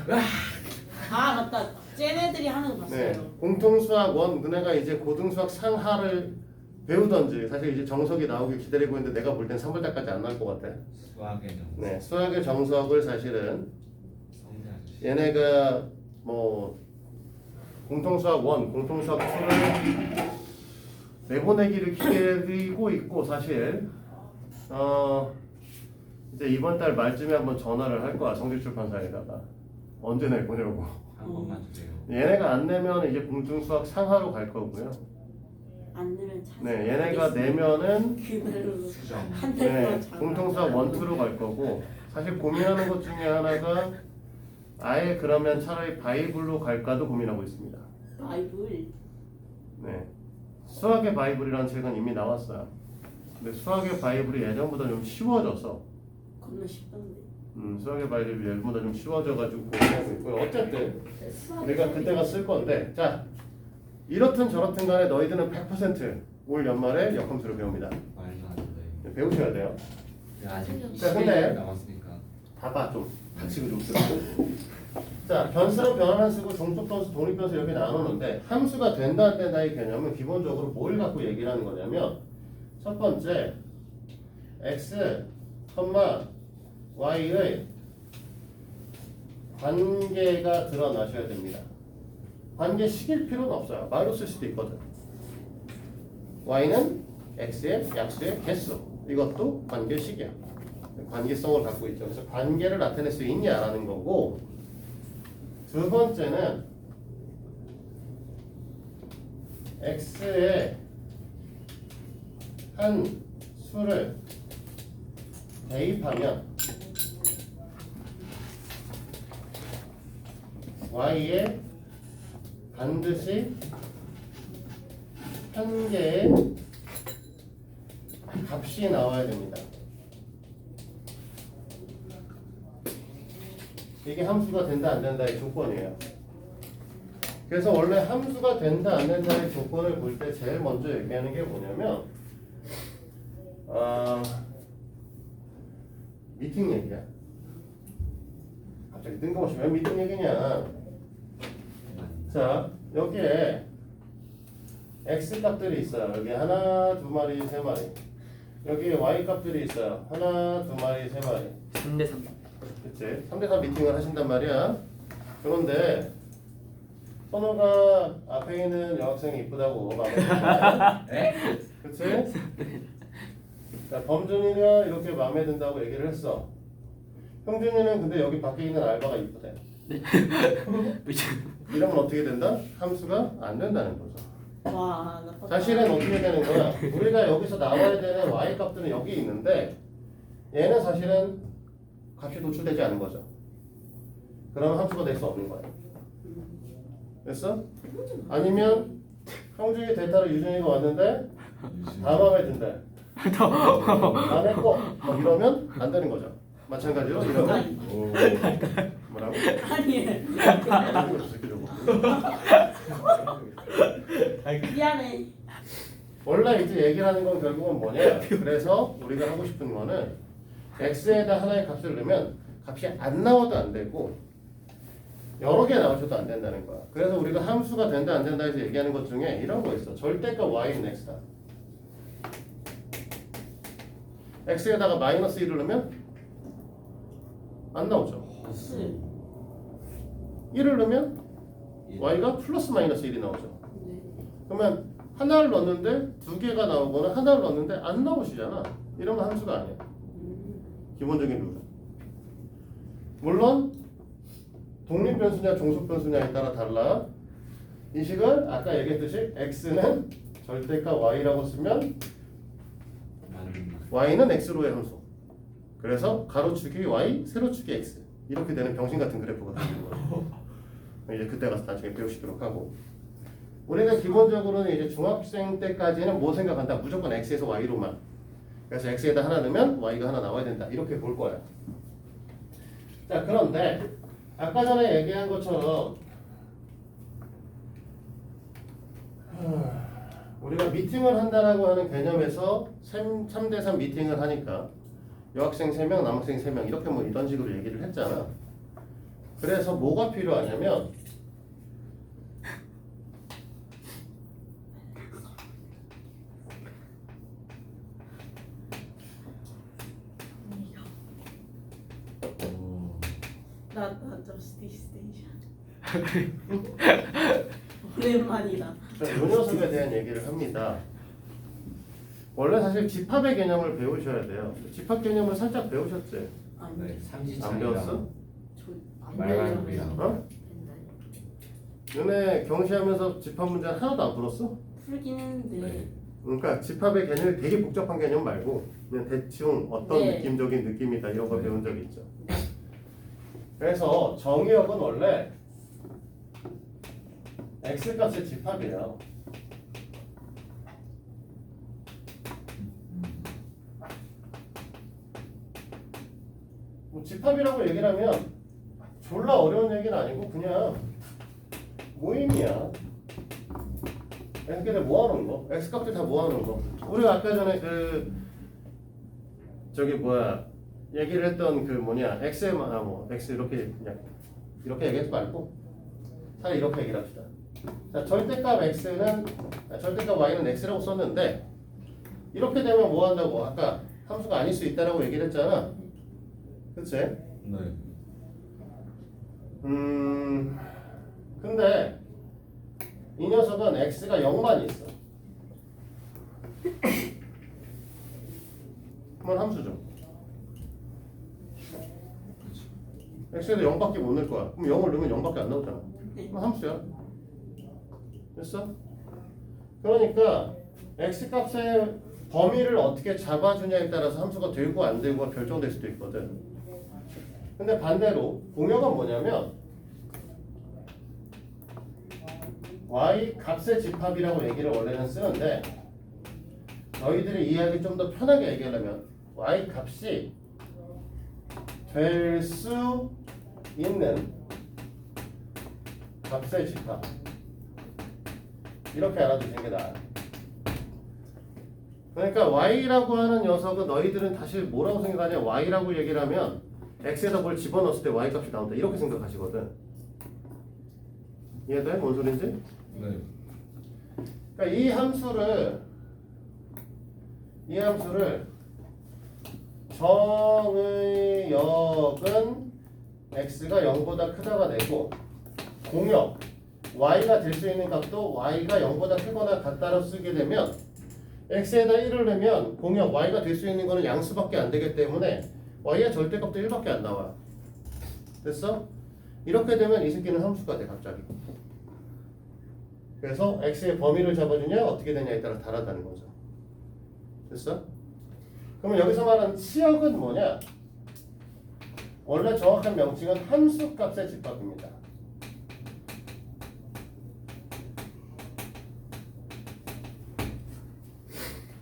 [SPEAKER 4] 아 맞다. 쟤네들이 하는 거 봤어요.
[SPEAKER 1] 네, 공통수학 1 너네가 이제 고등수학 상하를 배우던지 사실 이제 정석이 나오길 기다리고 있는데 내가 볼 땐 3월달까지 안 나올 것 같아.
[SPEAKER 2] 수학의 정.
[SPEAKER 1] 네, 수학의 정석을 사실은
[SPEAKER 2] 성대 아저씨.
[SPEAKER 1] 얘네가 뭐 공통수학 1, 공통수학 2를 내보내기를 기다리고 있고 사실 이제 이번 달 말쯤에 한번 전화를 할 거야 성질출판사에다가 언제 내보내려고.
[SPEAKER 2] 한 번만 주세요.
[SPEAKER 1] 얘네가 안 내면 이제 공통수학 상하로 갈 거고요.
[SPEAKER 4] 안 내면 차.
[SPEAKER 1] 네, 얘네가 내면은
[SPEAKER 4] 그날로
[SPEAKER 2] 수정.
[SPEAKER 4] 한
[SPEAKER 1] 네,
[SPEAKER 4] 달만 자.
[SPEAKER 1] 공통수학 1, 2로 갈 거고 사실 고민하는 것 중에 하나가 아예 그러면 차라리 바이블로 갈까도 고민하고 있습니다.
[SPEAKER 4] 바이블.
[SPEAKER 1] 네, 수학의 바이블이라는 책은 이미 나왔어요. 근데 수학의 바이블이 예전보다 좀 쉬워져서
[SPEAKER 4] 겁나 쉽던데.
[SPEAKER 1] 수학의 바이블이 예전보다 좀 쉬워져가지고 고민하고 있고요. 어쨌든
[SPEAKER 3] 수학
[SPEAKER 1] 우리가 그때가 쓸 건데 자 이렇든 저렇든 간에 너희들은 100%올 연말에 역함수를 배웁니다.
[SPEAKER 2] 말도 안 돼.
[SPEAKER 1] 배우셔야 돼요.
[SPEAKER 2] 아직
[SPEAKER 1] 자, 근데-
[SPEAKER 2] 11일 남았으니까.
[SPEAKER 1] 봐봐 좀 같이 좀 들고. 자 변수랑 변환 쓰고 종속 변수, 독립 변수 이렇게 나누는데 함수가 된다 안 된다의 개념은 기본적으로 뭘 갖고 얘기를 하는 거냐면 첫 번째 x, y의 관계가 드러나셔야 됩니다. 관계식일 필요는 없어요. 말로 쓸 수도 있거든. y는 x의 약수의 개수. 이것도 관계식이야. 관계성을 갖고 있죠. 그래서 관계를 나타낼 수 있냐라는 거고 두 번째는 x의 한 수를 대입하면 y에 반드시 한 개의 값이 나와야 됩니다. 이게 함수가 된다 안 된다의 조건이에요. 그래서 원래 함수가 된다 안 된다의 조건을 볼 때 제일 먼저 얘기하는 게 뭐냐면 미팅 얘기야. 갑자기 뜬금없이 왜 미팅 얘기냐. 자 여기에 x 값들이 있어요. 여기 하나, 두 마리, 세 마리. 여기에 y 값들이 있어요. 하나, 두 마리, 세 마리.
[SPEAKER 5] 3대3.
[SPEAKER 1] 그치? 3대3 미팅을 하신단 말이야. 그런데 선호가 앞에 있는 여학생이 이쁘다고 마음에 든다.
[SPEAKER 2] 에?
[SPEAKER 1] 그치? 자, 범준이가 이렇게 마음에 든다고 얘기를 했어. 형준이는 근데 여기 밖에 있는 알바가 이쁘대. 이러면 어떻게 된다? 함수가 안 된다는 거죠.
[SPEAKER 4] 와 나빴다.
[SPEAKER 1] 사실은 어떻게 되는 거야? 우리가 여기서 나와야 되는 y 값들은 여기 있는데 얘는 사실은 값이 노출되지 않은 거죠. 그러면 함수가 될 수 없는 거예요. 됐어? 아니면 형준이 대타로 유준이가 왔는데 다 마음에 든대. 안 했고 뭐 이러면 안 되는 거죠. 마찬가지로 이러면 뭐라고?
[SPEAKER 4] 아니 미안해.
[SPEAKER 1] 원래 이제 얘기를 하는 건 결국은 뭐냐? 그래서 우리가 하고 싶은 거는 x에다 하나의 값을 넣으면 값이 안 나와도 안 되고 여러 개 나오셔도 안 된다는 거야. 그래서 우리가 함수가 된다 안 된다 해서 얘기하는 것 중에 이런 거 있어. 절대값 y는 x다. x에다가 마이너스 1을 넣으면 안 나오죠.
[SPEAKER 4] 네.
[SPEAKER 1] 1을 넣으면 y가 플러스 마이너스 1이 나오죠.
[SPEAKER 4] 네.
[SPEAKER 1] 그러면 하나를 넣었는데 두 개가 나오거나 하나를 넣었는데 안 나오시잖아. 이러면 함수가 아니야. 기본적인 룰은. 물론 독립 변수냐 종속 변수냐에 따라 달라. 이 식을 아까 얘기했듯이 x는 절대값 y라고 쓰면 y는 x로의 함수. 그래서 가로축이 y, 세로축이 x. 이렇게 되는 병신 같은 그래프가 되는 거죠. 이제 그때 가서 나중에 배우시도록 하고. 우리가 기본적으로는 이제 중학생 때까지는 뭐 생각한다? 무조건 x에서 y로만. 그래서 x에다 하나 넣으면 y가 하나 나와야 된다. 이렇게 볼 거야. 자, 그런데 아까 전에 얘기한 것처럼 우리가 미팅을 한다라고 하는 개념에서 3대3 미팅을 하니까 여학생 3명, 남학생 3명 이렇게 뭐 이런 식으로 얘기를 했잖아. 그래서 뭐가 필요하냐면
[SPEAKER 4] 나 저스티스 스테이션. 오랜만이다.
[SPEAKER 1] 자, 요 녀석에 대한 얘기를 합니다. 원래 사실 집합의 개념을 배우셔야 돼요. 집합 개념을 살짝 배우셨지?
[SPEAKER 4] 아니,
[SPEAKER 2] 네,
[SPEAKER 1] 안
[SPEAKER 2] 삼지창이랑
[SPEAKER 1] 배웠어?
[SPEAKER 3] 안
[SPEAKER 2] 말만
[SPEAKER 3] 되죠.
[SPEAKER 2] 그냥.
[SPEAKER 1] 어? 너네 경시하면서 집합 문제 하나도 안 풀었어?
[SPEAKER 4] 풀긴 했는데.
[SPEAKER 2] 네.
[SPEAKER 1] 그러니까 집합의 개념이 되게 복잡한 개념 말고 그냥 대충 어떤
[SPEAKER 4] 네.
[SPEAKER 1] 느낌적인 느낌이다 이런 거
[SPEAKER 2] 네.
[SPEAKER 1] 배운 적 있죠. 그래서 정의역은 원래 x값의 집합이에요. 뭐 집합이라고 얘기를 하면 졸라 어려운 얘기는 아니고 그냥 모임이야. x값들 모아놓은 거, x값들 다 모아놓은 거. 우리가 아까 전에 그 저기 뭐야 얘기를 했던 그 뭐냐 x에만 뭐 x 이렇게 그냥 이렇게 얘기하지 말고 차라리 이렇게 얘기를 합시다. 자, 절대값 x는 절대값 y는 x라고 썼는데 이렇게 되면 뭐 한다고 아까 함수가 아닐 수 있다라고 얘기를 했잖아. 그치?
[SPEAKER 2] 네.
[SPEAKER 1] 근데 이 녀석은 x가 0만 있어. 그러면 함수죠. x에도 0밖에 못 넣을 거야. 그럼 0을 넣으면 0밖에 안 나오잖아. 그럼 함수야. 됐어? 그러니까 x값의 범위를 어떻게 잡아주냐에 따라서 함수가 되고 안 되고가 결정될 수도 있거든. 근데 반대로 공역은 뭐냐면 y 값의 집합이라고 얘기를 원래는 쓰는데 너희들이 이해하기 좀 더 편하게 얘기하려면 y 값이 될 수 있는 값의 집합 이렇게 알아두시는 게 나아요. 그러니까 y라고 하는 녀석은 너희들은 다시 뭐라고 생각하냐 y라고 얘기를 하면 x에다 뭘 집어넣었을 때 y 값이 나온다 이렇게 생각하시거든. 이해돼? 뭔 소린지?
[SPEAKER 2] 네.
[SPEAKER 1] 그러니까 이 함수를 정의역은 x가 0보다 크다가 되고 공역 y가 될 수 있는 값도 y가 0보다 크거나 같다로 쓰게 되면 x에다 1을 넣으면 공역 y가 될 수 있는 거는 양수밖에 안 되기 때문에 y의 절대값도 1밖에 안 나와. 됐어? 이렇게 되면 이 새끼는 함수가 돼 갑자기. 그래서 x의 범위를 잡아주냐 어떻게 되냐에 따라 다르다는 거죠. 됐어? 그러면 여기서 말하는 치역은 뭐냐? 원래 정확한 명칭은 함수 값의 집합입니다.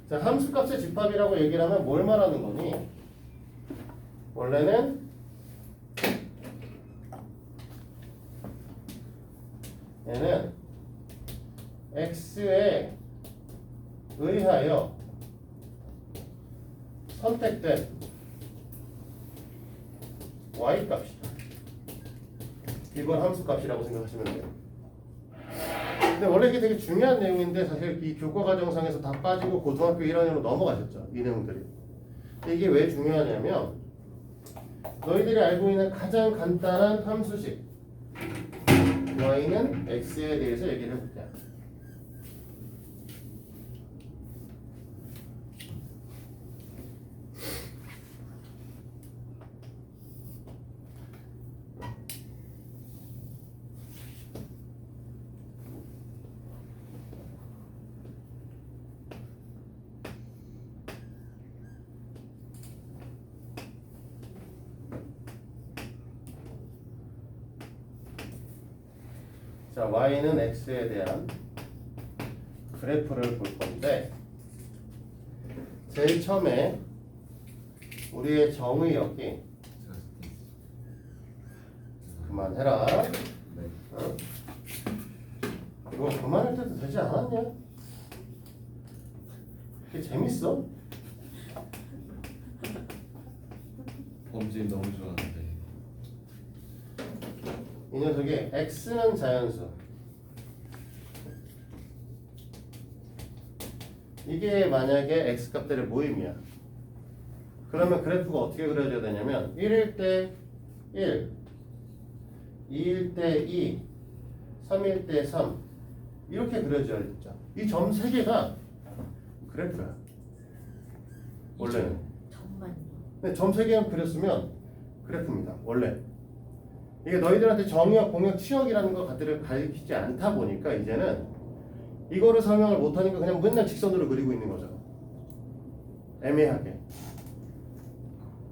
[SPEAKER 1] 자, 함수 값의 집합이라고 얘기를 하면 뭘 말하는 거니? 원래는 얘는 x에 의하여 선택된 y 값이다. 이걸 함수 값이라고 생각하시면 돼요. 근데 원래 이게 되게 중요한 내용인데 사실 이 교과과정상에서 다 빠지고 고등학교 1학년으로 넘어가셨죠. 이 내용들이. 근데 이게 왜 중요하냐면 너희들이 알고 있는 가장 간단한 함수식 y는 x에 대해서 얘기를 해볼게요. 자, y는 x에 대한 그래프를 볼 건데 제일 처음에 우리의 정의역이 그만해라.
[SPEAKER 2] 네.
[SPEAKER 1] 어? 이거 그만할 때도 되지 않았냐? 이게 재밌어?
[SPEAKER 2] 범죄 너무 좋아하는데.
[SPEAKER 1] 이 녀석이 x는 자연수. 이게 만약에 x 값들의 모임이야. 그러면 그래프가 어떻게 그려져야 되냐면 1일 때 1, 2일 때 2, 3일 때 3 이렇게 그려져야겠죠. 이 점 3개가 그래프야. 원래는.
[SPEAKER 3] 정말요.
[SPEAKER 1] 근데 점 3개만 그렸으면 그래프입니다. 원래. 이게 너희들한테 정의역, 공역, 치역이라는 것들을 가르치지 않다 보니까 이제는 이거를 설명을 못하니까 그냥 맨날 직선으로 그리고 있는 거죠. 애매하게.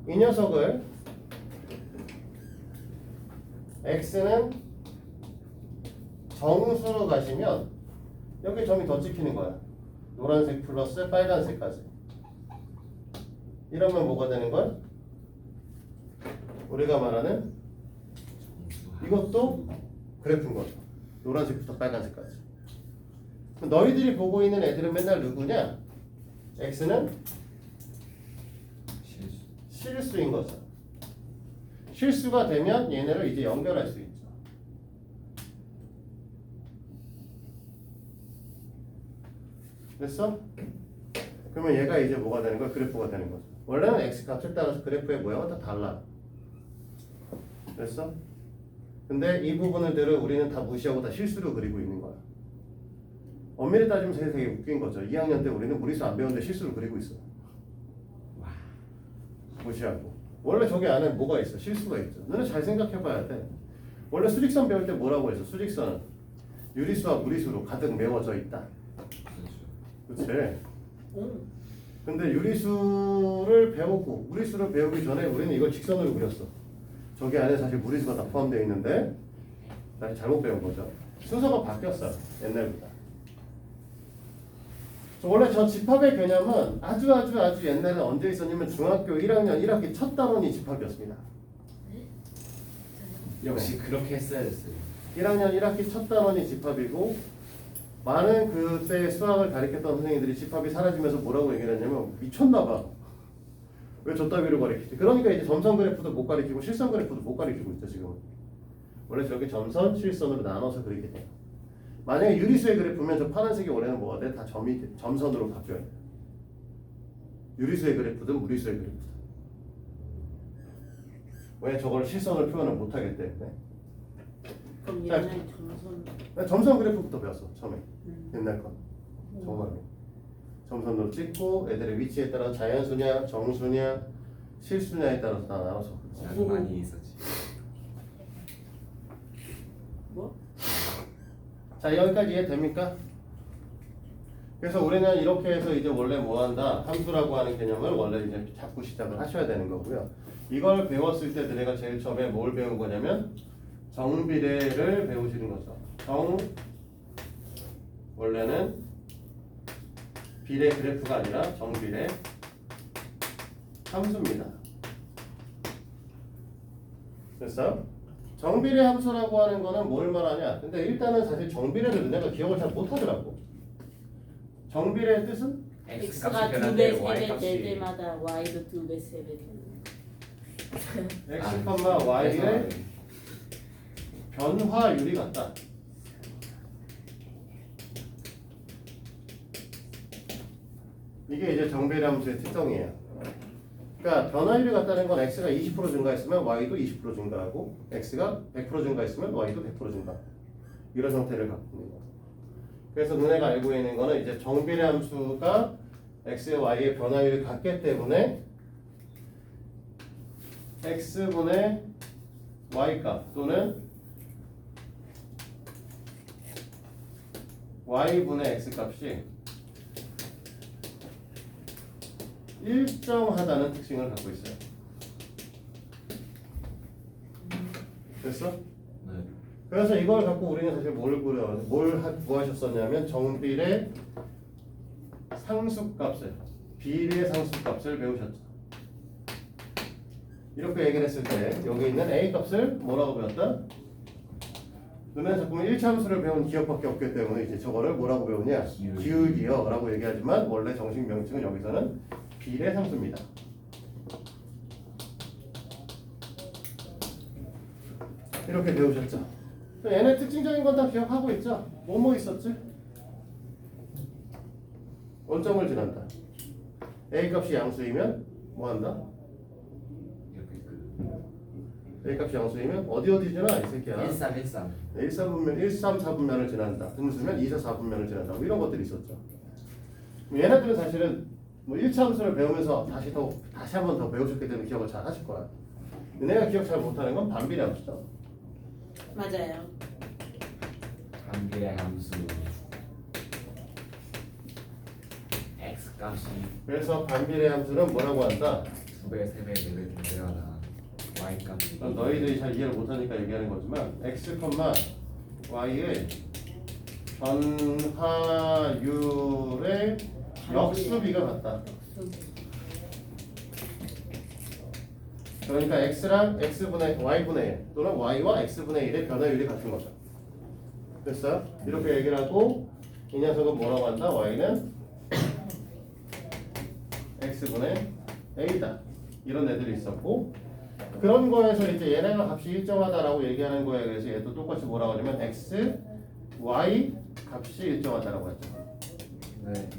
[SPEAKER 1] 이 녀석을 x는 정수로 가시면 여기 점이 더 찍히는 거야. 노란색 플러스 빨간색까지. 이러면 뭐가 되는 거야? 우리가 말하는 이것도 그래프인 거죠. 노란색부터 빨간색까지. 너희들이 보고 있는 애들은 맨날 누구냐? x는
[SPEAKER 2] 실수.
[SPEAKER 1] 실수인 거죠. 실수가 되면 얘네를 이제 연결할 수 있죠. 됐어? 그러면 얘가 이제 뭐가 되는 거야? 그래프가 되는 거죠. 원래는 x 값에 따라서 그래프의 모양은 다 달라. 됐어? 근데 이 부분들을 우리는 다 무시하고 다 실수로 그리고 있는 거야. 엄밀히 따지면 되게 웃긴 거죠. 2학년 때 우리는 무리수 안 배우는데 실수로 그리고 있어. 무시하고. 원래 저기 안에 뭐가 있어? 실수가 있죠. 너는 잘 생각해봐야 돼. 원래 수직선 배울 때 뭐라고 했어? 수직선은 유리수와 무리수로 가득 메워져 있다.
[SPEAKER 2] 그렇죠.
[SPEAKER 1] 그렇지?
[SPEAKER 4] 응.
[SPEAKER 1] 근데 유리수를 배우고 무리수를 배우기 전에 우리는 이걸 직선으로 그렸어. 저기 안에 사실 무리수가 다 포함되어 있는데 다시 잘못 배운 거죠. 순서가 바뀌었어. 옛날보다. 원래 저 집합의 개념은 아주 옛날에 언제 있었냐면 중학교 1학년 1학기 첫 단원이 집합이었습니다.
[SPEAKER 2] 역시 그렇게 했어야 됐어요.
[SPEAKER 1] 1학년 1학기 첫 단원이 집합이고 많은 그때 수학을 가르쳤던 선생님들이 집합이 사라지면서 뭐라고 얘기를 했냐면 미쳤나봐. 왜 저 따위로 가르치지? 그러니까 이제 점선 그래프도 못 가르치고 실선 그래프도 못 가르치고 있죠 지금. 원래 저렇게 점선, 실선으로 나눠서 그리게 돼요. 만약에 유리수의 그래프면 저 파란색이 원래는 뭐가 돼? 다 점선으로 바뀌어야 돼. 유리수의 그래프든 무리수의 그래프든. 왜 저걸 실선을 표현을 못 하기 때문에.
[SPEAKER 4] 그럼
[SPEAKER 1] 자,
[SPEAKER 4] 얘는 점선.
[SPEAKER 1] 나 점선 그래프부터 배웠어 처음에.
[SPEAKER 4] 음.
[SPEAKER 1] 옛날 건. 정말로. 점선으로 찍고 애들의 위치에 따라 자연수냐, 정수냐, 실수냐에 따라서 다 나눠서.
[SPEAKER 2] 아주 많이 있었지.
[SPEAKER 4] 뭐?
[SPEAKER 1] 자 여기까지 이해됩니까? 그래서 우리는 이렇게 해서 이제 원래 뭐한다 함수라고 하는 개념을 원래 이제 자꾸 시작을 하셔야 되는 거고요. 이걸 배웠을 때 너네가 제일 처음에 뭘 배운 거냐면 정비례를 배우시는 거죠. 원래는 비례 그래프가 아니라 정비례 함수입니다. 됐어요? 정비례 함수라고 하는 거는 뭘 말하냐? 근데 일단은 사실 정비례를 너네가 기억을 잘 못하더라고. 정비례의 뜻은?
[SPEAKER 2] x
[SPEAKER 4] x가
[SPEAKER 2] 값이
[SPEAKER 4] 2배,
[SPEAKER 2] 변한데
[SPEAKER 4] 3배,
[SPEAKER 2] y 값이
[SPEAKER 4] 4배마다 y도 2배, 3배.
[SPEAKER 1] x, y의 변화율이 같다. 이게 이제 정비례 함수의 특성이에요. 그러니까 변화율이 같다는 건 x가 20% 증가했으면 y도 20% 증가하고 x가 100% 증가했으면 y도 100% 증가하고 이런 형태를 갖고 있는 거예요. 그래서 너네가 알고 있는 거는 이제 정비례 함수가 x와 y의 변화율이 같기 때문에 x분의 y값 또는 y분의 x값이 일정하다는 특징을 갖고 있어요. 됐어?
[SPEAKER 2] 네.
[SPEAKER 1] 그래서 이걸 갖고 우리는 사실 뭘 구하셨었냐면 정비례 상수값을 비례 상수값을 배우셨죠. 이렇게 얘기를 했을 때 여기 있는 a 값을 뭐라고 배웠다? 너네 자꾸 1차 함수를 배운 기억밖에 없기 때문에 이제 저거를 뭐라고 배우냐? 기울기요 라고 얘기하지만 원래 정식 명칭은 여기서는 비례 상수입니다. 이렇게 배우셨죠? 얘네 특징적인 건 다 기억하고 있죠? 뭐 있었지? 원점을 지난다. A 값이 양수이면 뭐 한다?
[SPEAKER 2] 이렇게
[SPEAKER 1] A 값이 양수이면 어디 지나 이 새끼야.
[SPEAKER 2] 13
[SPEAKER 1] 1, 4분면 1, 3, 4분면을 지난다. 분수면 2, 4, 4분면을 지난다. 뭐 이런 것들이 있었죠. 얘네들은 사실은 뭐 1차 함수를 배우면서 다시 한 번 더 배우셨기 때문에 기억을 잘 하실 거야. 내가 기억 잘 못하는 건 반비례 함수죠.
[SPEAKER 4] 맞아요.
[SPEAKER 2] 반비례 함수 x 값이
[SPEAKER 1] 그래서 반비례 함수는 뭐라고 한다?
[SPEAKER 2] 2배, 3배, 4배, 2배가 y 값이
[SPEAKER 1] 너희들이 잘 이해를 못하니까 얘기하는 거지만 x, y의 전하율의 역수비가 같다. 그러니까 x랑 x분의 y분의 1 또는 y와 x분의 1의 변화율이 같은 거죠. 됐어요? 이렇게 얘기를 하고 이 녀석은 뭐라고 한다? y는 x분의 a다. 이런 애들이 있었고 그런 거에서 이제 얘네가 값이 일정하다라고 얘기하는 거에 의해서 얘도 똑같이 뭐라고 하냐면 x, y 값이 일정하다라고 했죠.
[SPEAKER 2] 네.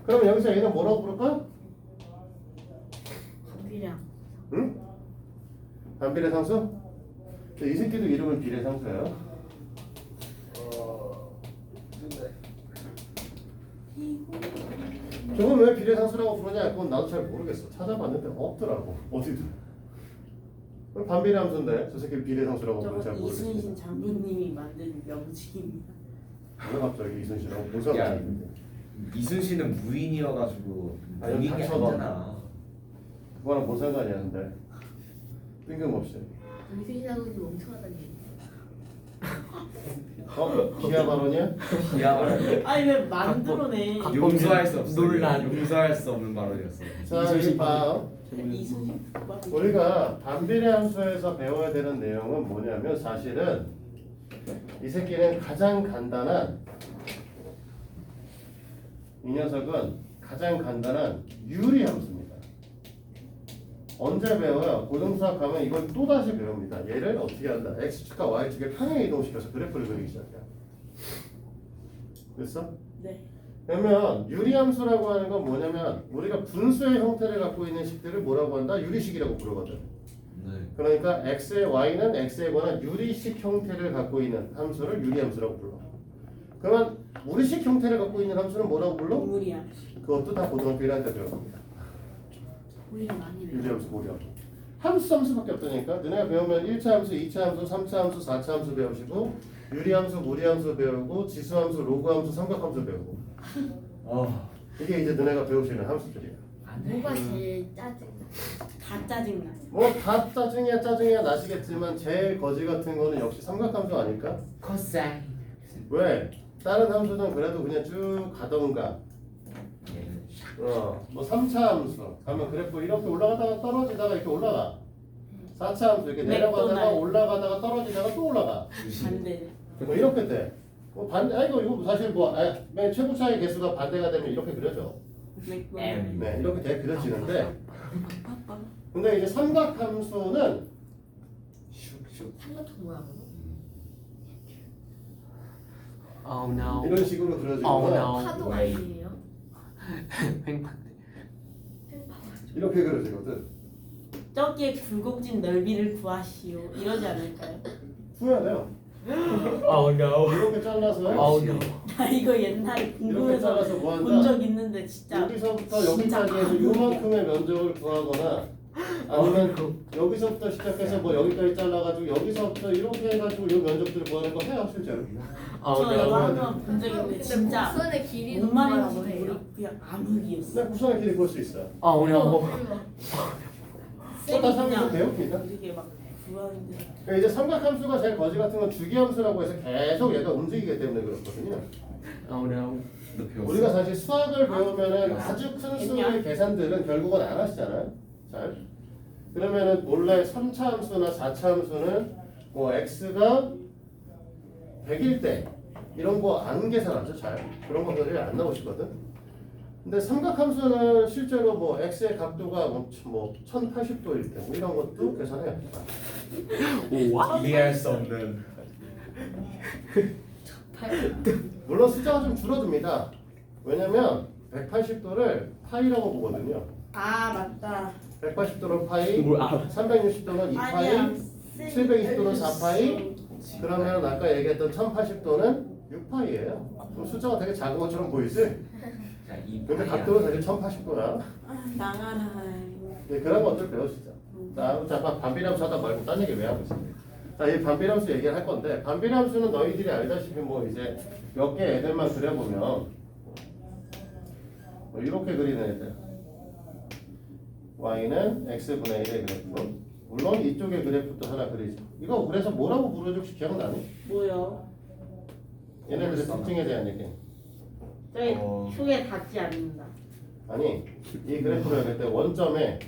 [SPEAKER 1] 그러면 여기서 얘는 뭐라고 부를까?
[SPEAKER 3] 반비례함.
[SPEAKER 1] 응? 반비례 상수? 이 새끼도 이름은 비례 상수예요. 저건 왜 비례 상수라고 부르냐? 그건 나도 잘 모르겠어. 찾아봤는데 없더라고. 어디든. 그럼 반비례 함수인데 저 새끼 비례 상수라고 부르면 잘
[SPEAKER 4] 저건
[SPEAKER 1] 모르겠어.
[SPEAKER 4] 이순신 장군님이 만든 명칭입니다.
[SPEAKER 1] 왜 갑자기 이순신하고 무슨
[SPEAKER 2] 야.
[SPEAKER 1] 말인데?
[SPEAKER 2] 이순신은 무인이어가지고
[SPEAKER 1] 아니,
[SPEAKER 2] 무인이
[SPEAKER 1] 닥쳐봐.
[SPEAKER 2] 아니잖아.
[SPEAKER 1] 그거랑 뭔 상관이야 근데. 뜬금없이.
[SPEAKER 3] 이순신하고 좀 멍청하다니.
[SPEAKER 1] 기아 발언이야?
[SPEAKER 2] 기야말로
[SPEAKER 4] 아니 왜 만들어내?
[SPEAKER 2] 용서할 수 없어.
[SPEAKER 5] 논란.
[SPEAKER 2] 용서할 수 없는 발언이었어.
[SPEAKER 1] 자 여기 봐.
[SPEAKER 4] 이순신?
[SPEAKER 1] 우리가 반비례 함수에서 배워야 되는 내용은 뭐냐면 사실은 이 새끼는 가장 간단한 이 녀석은 가장 간단한 유리 함수입니다. 언제 배워요? 고등수학 가면 이걸 또다시 배웁니다. 얘를 어떻게 한다? x축과 y축의 평행 이동시켜서 그래프를 그리기 시작해요. 됐어?
[SPEAKER 4] 네.
[SPEAKER 1] 그러면 유리함수라고 하는 건 뭐냐면 우리가 분수의 형태를 갖고 있는 식들을 뭐라고 한다? 유리식이라고 부르거든.
[SPEAKER 2] 네.
[SPEAKER 1] 그러니까 x의 y는 x에 관한 유리식 형태를 갖고 있는 함수를 유리함수라고 불러. 그러면 무리식 형태를 갖고 있는 함수는 뭐라고 불러?
[SPEAKER 4] 무리야.
[SPEAKER 1] 그것도 다 고등학교 1학년 때 배웠습니다.
[SPEAKER 3] 우리가 많이 배워.
[SPEAKER 1] 유리함수, 무리함수. 함수밖에 없다니까. 너네가 배우면 1차 함수, 2차 함수, 3차 함수, 4차 함수 배우시고 유리함수, 무리함수 배우고 지수함수, 로그함수, 삼각함수 배우고 이게 이제 너네가 배우시는 함수들이야.
[SPEAKER 3] 뭐가 제일 짜증나?
[SPEAKER 4] 다 짜증나.
[SPEAKER 1] 뭐 다 짜증이야 나시겠지만 제일 거지 같은 거는 역시 삼각함수 아닐까?
[SPEAKER 2] 코사인.
[SPEAKER 1] 왜? 다른 함수는 그래도 그냥 쭉 가던가
[SPEAKER 2] 얘는
[SPEAKER 1] 뭐 3차 함수 가면 그래프 이렇게 올라가다가 떨어지다가 이렇게 올라가 4차 함수 이렇게 내려가다가
[SPEAKER 4] 맥도날드.
[SPEAKER 1] 올라가다가 떨어지다가 또 올라가
[SPEAKER 4] 반대.
[SPEAKER 1] 뭐 이렇게 돼. 뭐 반대 이거 사실 맨 최고 차이 개수가 반대가 되면 이렇게 그려져.
[SPEAKER 4] 맥도날드.
[SPEAKER 1] 네 이렇게 돼 그려지는데 근데 이제 삼각함수는
[SPEAKER 2] 슉슉.
[SPEAKER 3] 삼각형 모양으로.
[SPEAKER 5] Oh no.
[SPEAKER 1] 이런 식으로
[SPEAKER 5] Oh
[SPEAKER 1] 그려지거나
[SPEAKER 5] no.
[SPEAKER 3] 파도
[SPEAKER 2] 와이.
[SPEAKER 3] 아니에요?
[SPEAKER 5] 횡판.
[SPEAKER 3] 횡파워.
[SPEAKER 1] 이렇게 그려지거든.
[SPEAKER 4] 저기에 굴곡진 넓이를 구하시오. 이러지 않을까요?
[SPEAKER 1] 후회돼요.
[SPEAKER 5] Oh no.
[SPEAKER 1] 이렇게 잘라서
[SPEAKER 5] Oh no.
[SPEAKER 4] 나 이거 옛날에
[SPEAKER 1] 이렇게
[SPEAKER 4] 궁금해서
[SPEAKER 1] 잘라서 뭐
[SPEAKER 4] 본
[SPEAKER 1] 한다?
[SPEAKER 4] 적 있는데 진짜
[SPEAKER 1] 여기서부터
[SPEAKER 4] 진짜
[SPEAKER 1] 여기까지 해서 요만큼의 면적을 구하거나 아니면 여기서부터 시작해서 뭐 여기까지 잘라가지고 여기서부터 이렇게 해가지고 요 면적들을 구하는 거 해요 실제로.
[SPEAKER 5] Oh
[SPEAKER 4] 저 이거
[SPEAKER 5] no.
[SPEAKER 4] 한번 본 적 있는데 진짜
[SPEAKER 3] 곡선의 길이도
[SPEAKER 4] 뭔
[SPEAKER 3] 구하라고
[SPEAKER 4] 말인지
[SPEAKER 3] 해요.
[SPEAKER 4] 모르고 그냥 암흑이었어.
[SPEAKER 1] 네, 구성의 길이 볼 수 있어요.
[SPEAKER 5] Oh no.
[SPEAKER 1] 다 삼각형 배웁니다.
[SPEAKER 4] 이렇게 막 구하는데
[SPEAKER 1] 그러니까 이제 삼각함수가 제일 거지 같은 건 주기함수라고 해서 계속 얘가 움직이기 때문에 그렇거든요.
[SPEAKER 5] Oh no.
[SPEAKER 2] 너 배웠어?
[SPEAKER 1] 우리가 사실 수학을 배우면은 아주 큰 수의 계산들은 결국은 안 하시잖아요. 잘. 그러면은 원래 3차 함수나 4차 함수는 뭐 x가 100일 때 이런 거 안 계산하죠. 잘. 그런 것들이 안 나오시거든. 근데 삼각함수는 실제로 뭐 x의 각도가 뭐 1080도일 때 뭐 이런 것도 계산해요.
[SPEAKER 5] 와?
[SPEAKER 2] 이해할 수 없는.
[SPEAKER 1] 물론 숫자가 좀 줄어듭니다. 왜냐면 180도를 파이라고 보거든요.
[SPEAKER 4] 아 맞다.
[SPEAKER 1] 180도는 파이,
[SPEAKER 5] 뭘 알아?
[SPEAKER 1] 360도는 2파이, 720도는 4파이, 그러면 아까 얘기했던 1080도는 6파이예요. 숫자가 되게 작은 것처럼 보이지?
[SPEAKER 2] 자, 이
[SPEAKER 1] 근데
[SPEAKER 2] 파이
[SPEAKER 1] 각도는 되게 1080도야.
[SPEAKER 4] 나가라.
[SPEAKER 1] 네, 그런 것들 배우시죠. 자, 잠깐 반비례함수 하다 말고 딴 얘기 왜 하고 있어요? 자, 이 반비례함수 얘기를 할 건데 반비례함수는 너희들이 알다시피 뭐 이제 몇 개 애들만 그려보면 뭐 이렇게 그리는 애들 y는 x분의 1의 그래프 물론 이쪽의 그래프도 하나 그리죠. 이거 그래서 뭐라고 부르죠? 혹시 기억나니?
[SPEAKER 4] 뭐요?
[SPEAKER 1] 얘네들의 특징에 대한 얘기.
[SPEAKER 4] 저희
[SPEAKER 2] 어.
[SPEAKER 4] 흉에 닿지 않는다.
[SPEAKER 1] 아니 이 그래프를 그릴 때 원점의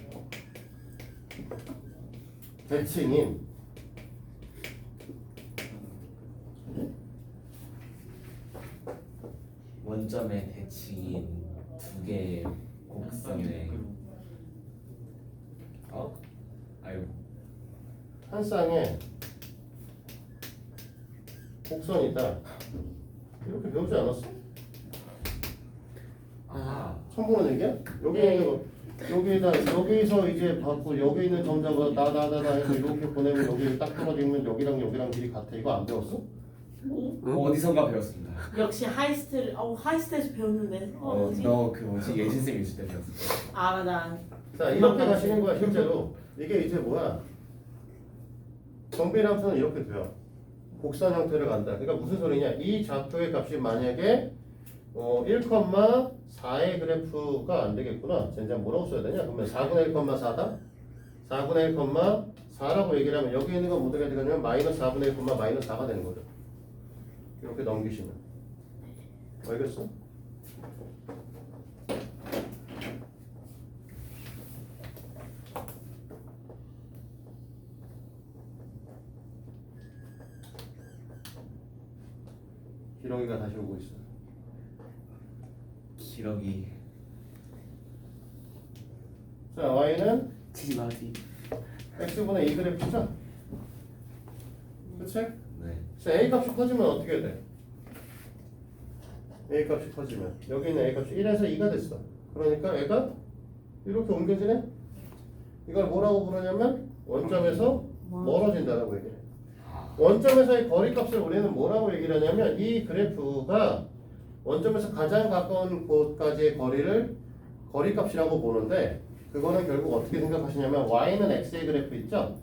[SPEAKER 1] 대칭인
[SPEAKER 2] 원점의 대칭인 두 개의 곡선의 아유
[SPEAKER 1] 한 쌍에 곡선이 있다. 이렇게 배우지 않았어? 처음 보는 얘기야? 여기 있는 거 여기다 여기서 이제 받고 여기 있는 점자가 나나나나 해서 이렇게 보내면 여기 딱 떨어지면 여기랑 길이 같아. 이거 안 배웠어?
[SPEAKER 2] 어디선가 배웠습니다.
[SPEAKER 4] 역시 하이스트에서 배웠는데. 뭐지?
[SPEAKER 2] 너 그 뭐지 예진 쌤 있을 때 배웠어.
[SPEAKER 4] 아 맞아.
[SPEAKER 1] 자 이렇게 가시는 거야 실제로. 이게 이제 뭐야? 정비함수는 이렇게 돼요. 곡선 형태를 간다. 그러니까 무슨 소리냐? 이 좌표의 값이 만약에 1,4의 그래프가 안 되겠구나. 젠장 뭐라고 써야 되냐? 그러면 4분의 1,4다? 4분의 1,4라고 얘기를 하면 여기 있는 건 뭐 어떻게 되냐면 마이너스 4분의 1, 마이너스 4가 되는 거죠. 이렇게 넘기시면. 알겠어? 기록이가 다시 오고 있어.
[SPEAKER 2] 기록이
[SPEAKER 1] 자, y는
[SPEAKER 5] 치지 마지.
[SPEAKER 1] x분의 2 그래프죠? 그치?
[SPEAKER 2] 네.
[SPEAKER 1] 자, a 값이 커지면 어떻게 돼? a 값이 커지면 여기 있는 a 값이 1에서 2가 됐어. 그러니까 애가 이렇게 옮겨지네? 이걸 뭐라고 부르냐면 원점에서 멀어진다라고 얘기해. 원점에서의 거리값을 우리는 뭐라고 얘기를 하냐면 이 그래프가 원점에서 가장 가까운 곳까지의 거리값이라고 보는데 그거는 결국 어떻게 생각하시냐면 y는 x의 그래프 있죠?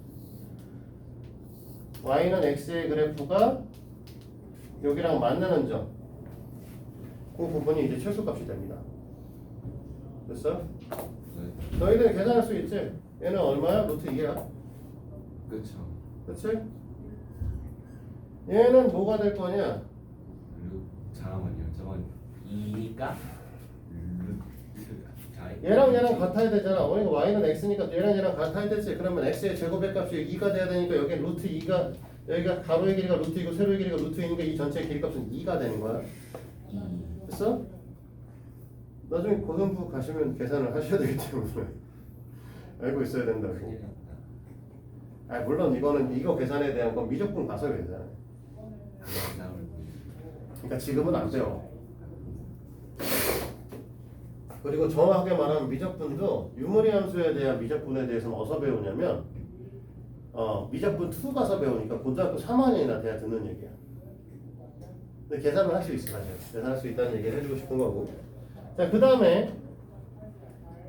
[SPEAKER 1] y는 x의 그래프가 여기랑 맞는 점. 그 부분이 이제 최소값이 됩니다. 됐어?
[SPEAKER 2] 네.
[SPEAKER 1] 너희들이 계산할 수 있지? 얘는 얼마야? 루트 2야.
[SPEAKER 2] 그렇죠.
[SPEAKER 1] 그치? 얘는 뭐가 될 거냐?
[SPEAKER 2] 잠깐만요. 저건 2니까
[SPEAKER 1] 얘랑 같아야 되잖아. 그러니까 y는 x니까 얘랑 같아야 되지. 그러면 x의 제곱의 값이 2가 돼야 되니까 여기 루트 2가 여기가 가로의 길이가 루트 2고 세로의 길이가 루트 2니까 이 전체의 길이값은 2가 되는 거야. 됐어? 나중에 고등부 가시면 계산을 하셔야 되기 때문에 알고 있어야 된다고. 아 물론 이거 계산에 대한 건 미적분 가서 계산해. 그러니까 지금은 안 배워. 그리고 정확하게 말하면 미적분도 유무리 함수에 대한 미적분에 대해서는 어디서 배우냐면 미적분 2 가서 배우니까 고등학교 3학년이나 돼야 듣는 얘기야. 근데 계산을 할 수 있어 사실. 계산할 수 있다는 얘기를 해주고 싶은 거고. 자, 그 다음에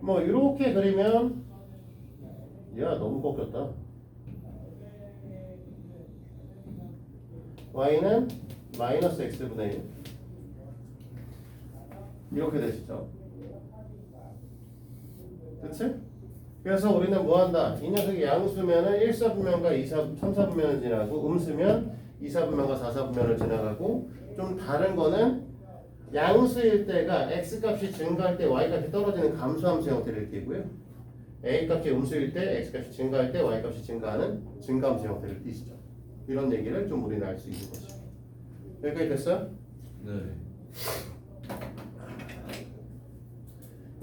[SPEAKER 1] 뭐 이렇게 그리면 야 너무 꺾였다. y는 마이너스 x분의 1 이렇게 되시죠. 그치? 그래서 우리는 뭐 한다? 이 녀석이 양수면은 1사분면과 3사분면을 지나가고 음수면 2사분면과 4사분면을 지나가고 좀 다른 거는 양수일 때가 x값이 증가할 때 y값이 떨어지는 감소함수 형태를 띠고요. a값이 음수일 때 x값이 증가할 때 y값이 증가하는 증가함수 형태를 띠시죠. 이런 얘기를 좀 우리는 알 수 있는 거죠. 여기까지 됐어요?
[SPEAKER 2] 네.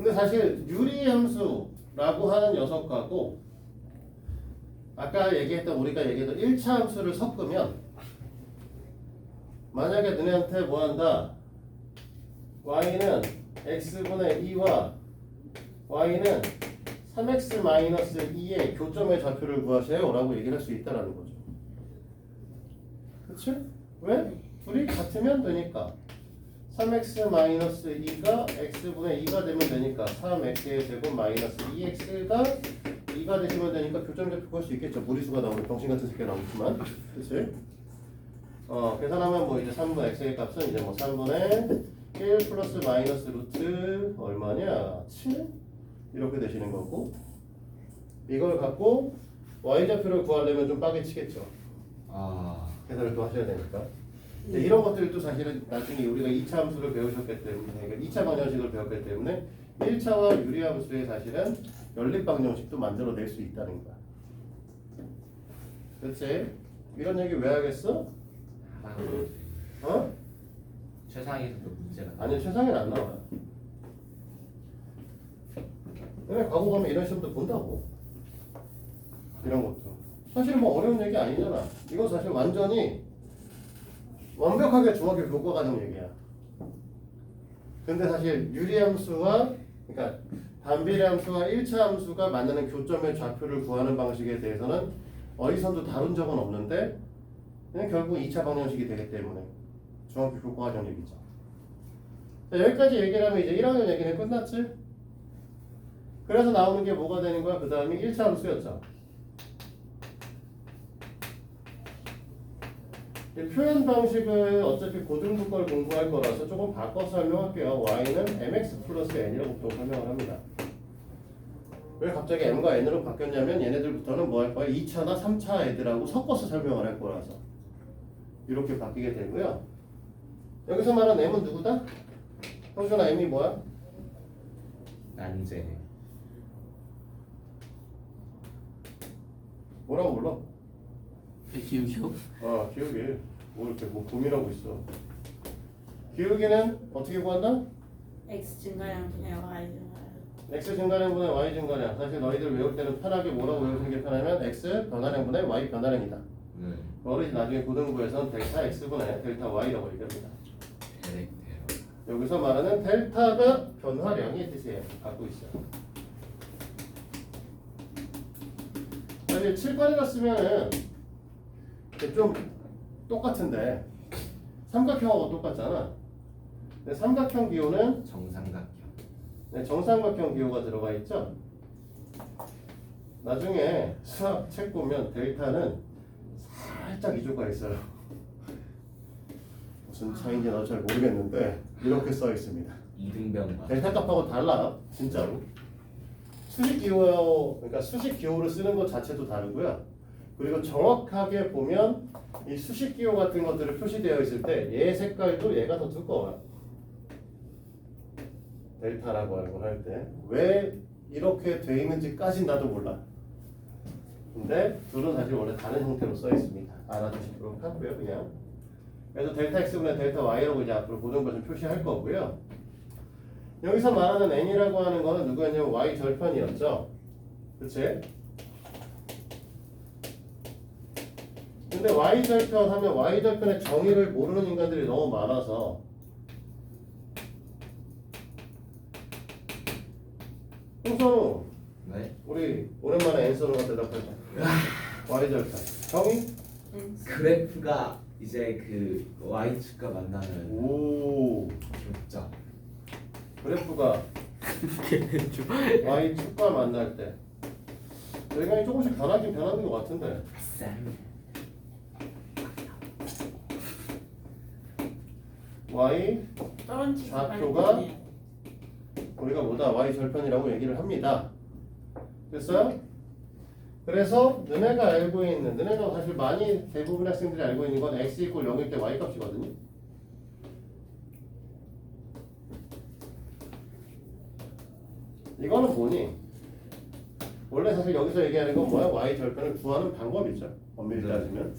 [SPEAKER 1] 근데 사실 유리함수라고 하는 녀석하고 아까 우리가 얘기했던 1차 함수를 섞으면 만약에 너네한테 뭐 한다? y는 x분의 2와 y는 3x-2의 교점의 좌표를 구하세요 라고 얘기를 할 수 있다는 거죠. 그치? 왜? 둘이 같으면 되니까 3x-2가 x분의 2가 되면 되니까 3x의 제곱 마이너스 2x가 2가 되시면 되니까 교점 좌표 구할 수 있겠죠. 무리수가 나오는 병신 같은 새끼가 나오지만 그치? 계산하면 뭐 이제 3분 x의 값은 이제 뭐 3분의 1 플러스 마이너스 루트 얼마냐? 7? 이렇게 되시는 거고 이걸 갖고 y좌표를 구하려면 좀 빠게 치겠죠. 계산을 또 하셔야 되니까. 근데 이런 것들도 사실은 나중에 우리가 2차 함수를 배우셨기 때문에 그러니까 2차 방정식을 배웠기 때문에 1차와 유리함수의 사실은 연립 방정식도 만들어낼 수 있다는 거야. 그렇지? 이런 얘기 왜 하겠어? 어?
[SPEAKER 2] 최상위에서도 문제가
[SPEAKER 1] 아니요, 최상위는 안 나와요. 그래, 과거 가면 이런 시험도 본다고. 이런 것도. 사실 뭐 어려운 얘기 아니잖아. 이건 사실 완전히 완벽하게 중학교 교과 과정 얘기야. 근데 사실 유리함수와 그러니까 반비례함수와 1차 함수가 만드는 교점의 좌표를 구하는 방식에 대해서는 어디선도 다룬 적은 없는데 그냥 결국 2차 방정식이 되기 때문에 중학교 교과 과정 얘기죠. 자, 여기까지 얘기를 하면 이제 1학년 얘기는 끝났지? 그래서 나오는 게 뭐가 되는 거야? 그 다음이 1차 함수였죠. 이 표현 방식은 어차피 고등부 걸 공부할 거라서 조금 바꿔서 설명할게요. y는 mx 플러스 n이라고 보통 설명을 합니다. 왜 갑자기 m과 n으로 바뀌었냐면 얘네들부터는 뭐 할 거야? 2차나 3차 애들하고 섞어서 설명을 할 거라서 이렇게 바뀌게 되고요. 여기서 말하는 m은 누구다? 형준아 m이 뭐야?
[SPEAKER 2] 난제
[SPEAKER 1] 뭐라고 불러?
[SPEAKER 5] 기울기요?
[SPEAKER 1] 기울기. 뭐 이렇게 뭐 고민하고 있어. 기울기는 어떻게 구한다?
[SPEAKER 4] x 증가량 분의 y 증가량.
[SPEAKER 1] x 증가량분의 y 증가량. 사실 너희들 외울 때는 편하게 뭐라고 외우는 게 편하면 x 변화량분의 y 변화량이다. 어른이 나중에 고등부에서는 델타 x분의 델타 y라고 얘기합니다. 여기서 말하는 델타가 변화량의 뜻이에요. 갖고 있어요. 사실 칠판에다 쓰면은 좀 똑같은데 삼각형하고 똑같잖아. 근데 삼각형 기호는
[SPEAKER 2] 정삼각형
[SPEAKER 1] 정삼각형 기호가 들어가 있죠. 나중에 수학 책 보면 델타는 살짝 이조가 있어요. 무슨 차이인지 나도 잘 모르겠는데 이렇게 써 있습니다.
[SPEAKER 2] 이등병과
[SPEAKER 1] 델타 값하고 달라 진짜로. 수식 기호 그러니까 수식 기호를 쓰는 것 자체도 다르고요. 그리고 정확하게 보면 이 수식 기호 같은 것들을 표시되어 있을 때 얘 색깔도 얘가 더 두꺼워요. 델타라고 하는 걸 할 때 왜 이렇게 돼 있는지까진 나도 몰라. 근데 둘은 사실 원래 다른 형태로 써 있습니다. 알아두시도록 하고요, 그냥. 그래서 델타 x분의 델타 y라고 이제 앞으로 고정값을 표시할 거고요. 여기서 말하는 n이라고 하는 거는 누구였냐면 y 절편이었죠. 그치? 근데 y절편 하면 y절편의 정의를 모르는 인간들이 너무 많아서 홍선우
[SPEAKER 2] 네?
[SPEAKER 1] 우리 오랜만에 앤서로가 대답해줘. y절편 정의?
[SPEAKER 2] 그래프가 이제 그 y축과 만나는
[SPEAKER 1] 오
[SPEAKER 2] 교점
[SPEAKER 1] 그래프가 y축과 만날 때 외곽이 조금씩 변하긴 변하는 것 같은데 y
[SPEAKER 4] 떨어지지
[SPEAKER 1] 좌표가 우리가 뭐다 y절편이라고 얘기를 합니다. 됐어요? 그래서 너네가 알고 있는 너네가 사실 많이 대부분 학생들이 알고 있는 건 x 이퀄 0일 때 y 값이거든요. 이거는 뭐니? 원래 사실 여기서 얘기하는 건 뭐야? y절편을 구하는 방법이죠. 엄밀히 따지면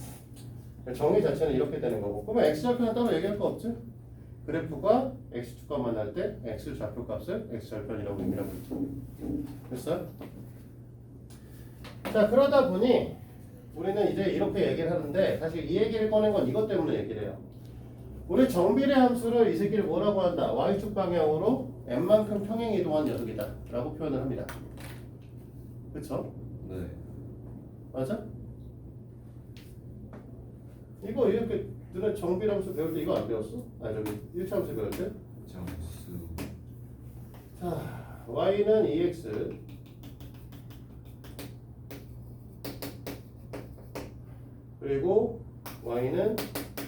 [SPEAKER 1] 정의 자체는 이렇게 되는 거고 그러면 x절편은 따로 얘기할 거 없지? 그래프가 x축과 만날 때 x 좌표값을 x절편이라고 의미하고 있죠. 됐어요? 자, 그러다 보니 우리는 이제 이렇게 얘기를 하는데 사실 이 얘기를 꺼낸 건 이것 때문에 얘기를 해요. 우리 정비례 함수를 이 새끼를 뭐라고 한다? y축 방향으로 n만큼 평행 이동한 녀석이다 라고 표현을 합니다. 그쵸?
[SPEAKER 2] 네.
[SPEAKER 1] 맞아? 이거 이렇게 너네 정비례 함수 배울 때 이거 안 배웠어? 아니 저기 1차 함수 배울 때?
[SPEAKER 2] 정수.
[SPEAKER 1] 자, y는 2x 그리고 y는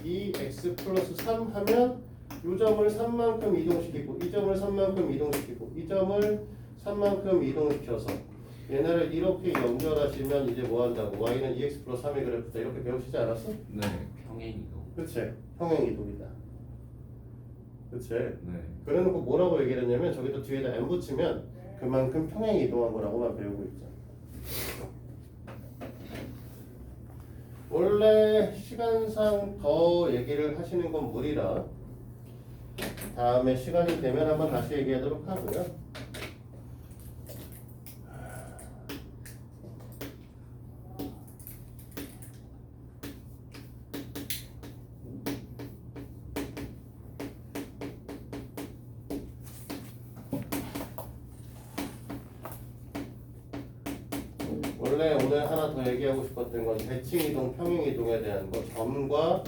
[SPEAKER 1] 2x 플러스 3 하면 이 점을 3만큼 이동시키고 이 점을 3만큼 이동시키고 이 점을 3만큼 이동시켜서 얘네를 이렇게 연결하시면 이제 뭐 한다고? y는 2x 플러스 3의 그래프다 이렇게 배우시지 않았어?
[SPEAKER 2] 네. 평행이동.
[SPEAKER 1] 그치? 평행 이동이다. 그치?
[SPEAKER 2] 네.
[SPEAKER 1] 그래놓고 뭐라고 얘기를 했냐면 저기도 뒤에다 n 붙이면 그만큼 평행 이동한 거라고만 배우고 있죠. 원래 시간상 더 얘기를 하시는 건 무리라 다음에 시간이 되면 한번 다시 얘기하도록 하고요. 원래 오늘 하나 더 얘기하고 싶었던 건 대칭 이동, 평행 이동에 대한 거, 점과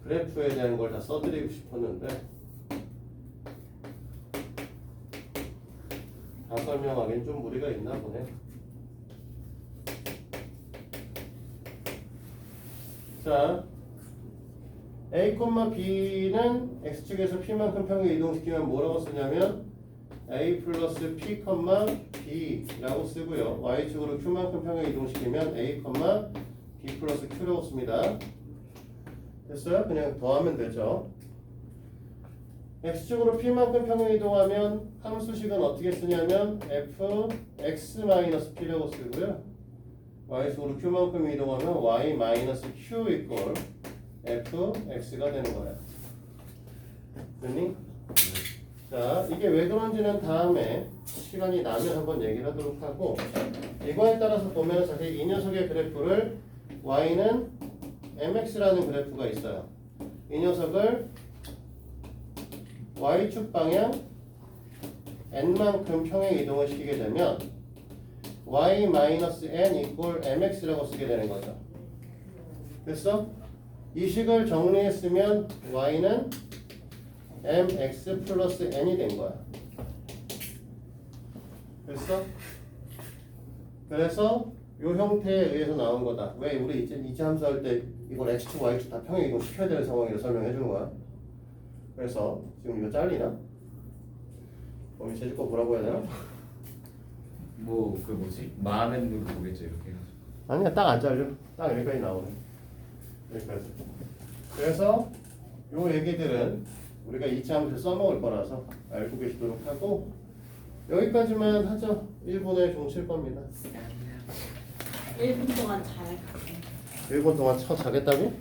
[SPEAKER 1] 그래프에 대한 걸 다 써드리고 싶었는데 다 설명하기엔 좀 무리가 있나 보네. 자, A, B는 X축에서 P만큼 평행 이동시키면 뭐라고 쓰냐면 A 플러스 P, B라고 쓰고요. Y축으로 Q만큼 평행 이동시키면 A, B 플러스 Q라고 씁니다. 됐어요? 그냥 더하면 되죠. X축으로 P만큼 평행 이동하면 함수식은 어떻게 쓰냐면 Fx-P라고 쓰고요. Y축으로 Q만큼 이동하면 Y-Q 이꼴 Fx가 되는 거예요. 됐니? 자, 이게 왜 그런지는 다음에 시간이 나면 한번 얘기를 하도록 하고 이거에 따라서 보면 사실 이 녀석의 그래프를 y는 mx라는 그래프가 있어요. 이 녀석을 y축 방향 n만큼 평행 이동을 시키게 되면 y-n 이꼴 mx라고 쓰게 되는 거죠. 됐어? 이 식을 정리했으면 y는 mx 플러스 n이 된 거야. 됐어? 그래서 이 형태에 의해서 나온 거다. 왜 우리 이제 함수 할 때 이걸 x축, y축 다 평행 이동 시켜야 되는 상황이라 설명해 주는 거야. 그래서 지금 이거 잘리나? 우리 제주 거 보라고 해야 되나?
[SPEAKER 2] 뭐 그 뭐지? 마음엔 보겠죠 이렇게 해가지고.
[SPEAKER 1] 아니야, 딱 안 잘려. 딱 여기까지 나오네. 여기까지. 그래서 요 얘기들은 우리가 2차 함수를 써먹을 거라서 알고 계시도록 하고 여기까지만 하죠. 1분에 종 칠 겁니다.
[SPEAKER 4] 1분 동안 잘
[SPEAKER 1] 1분 동안 자겠다고?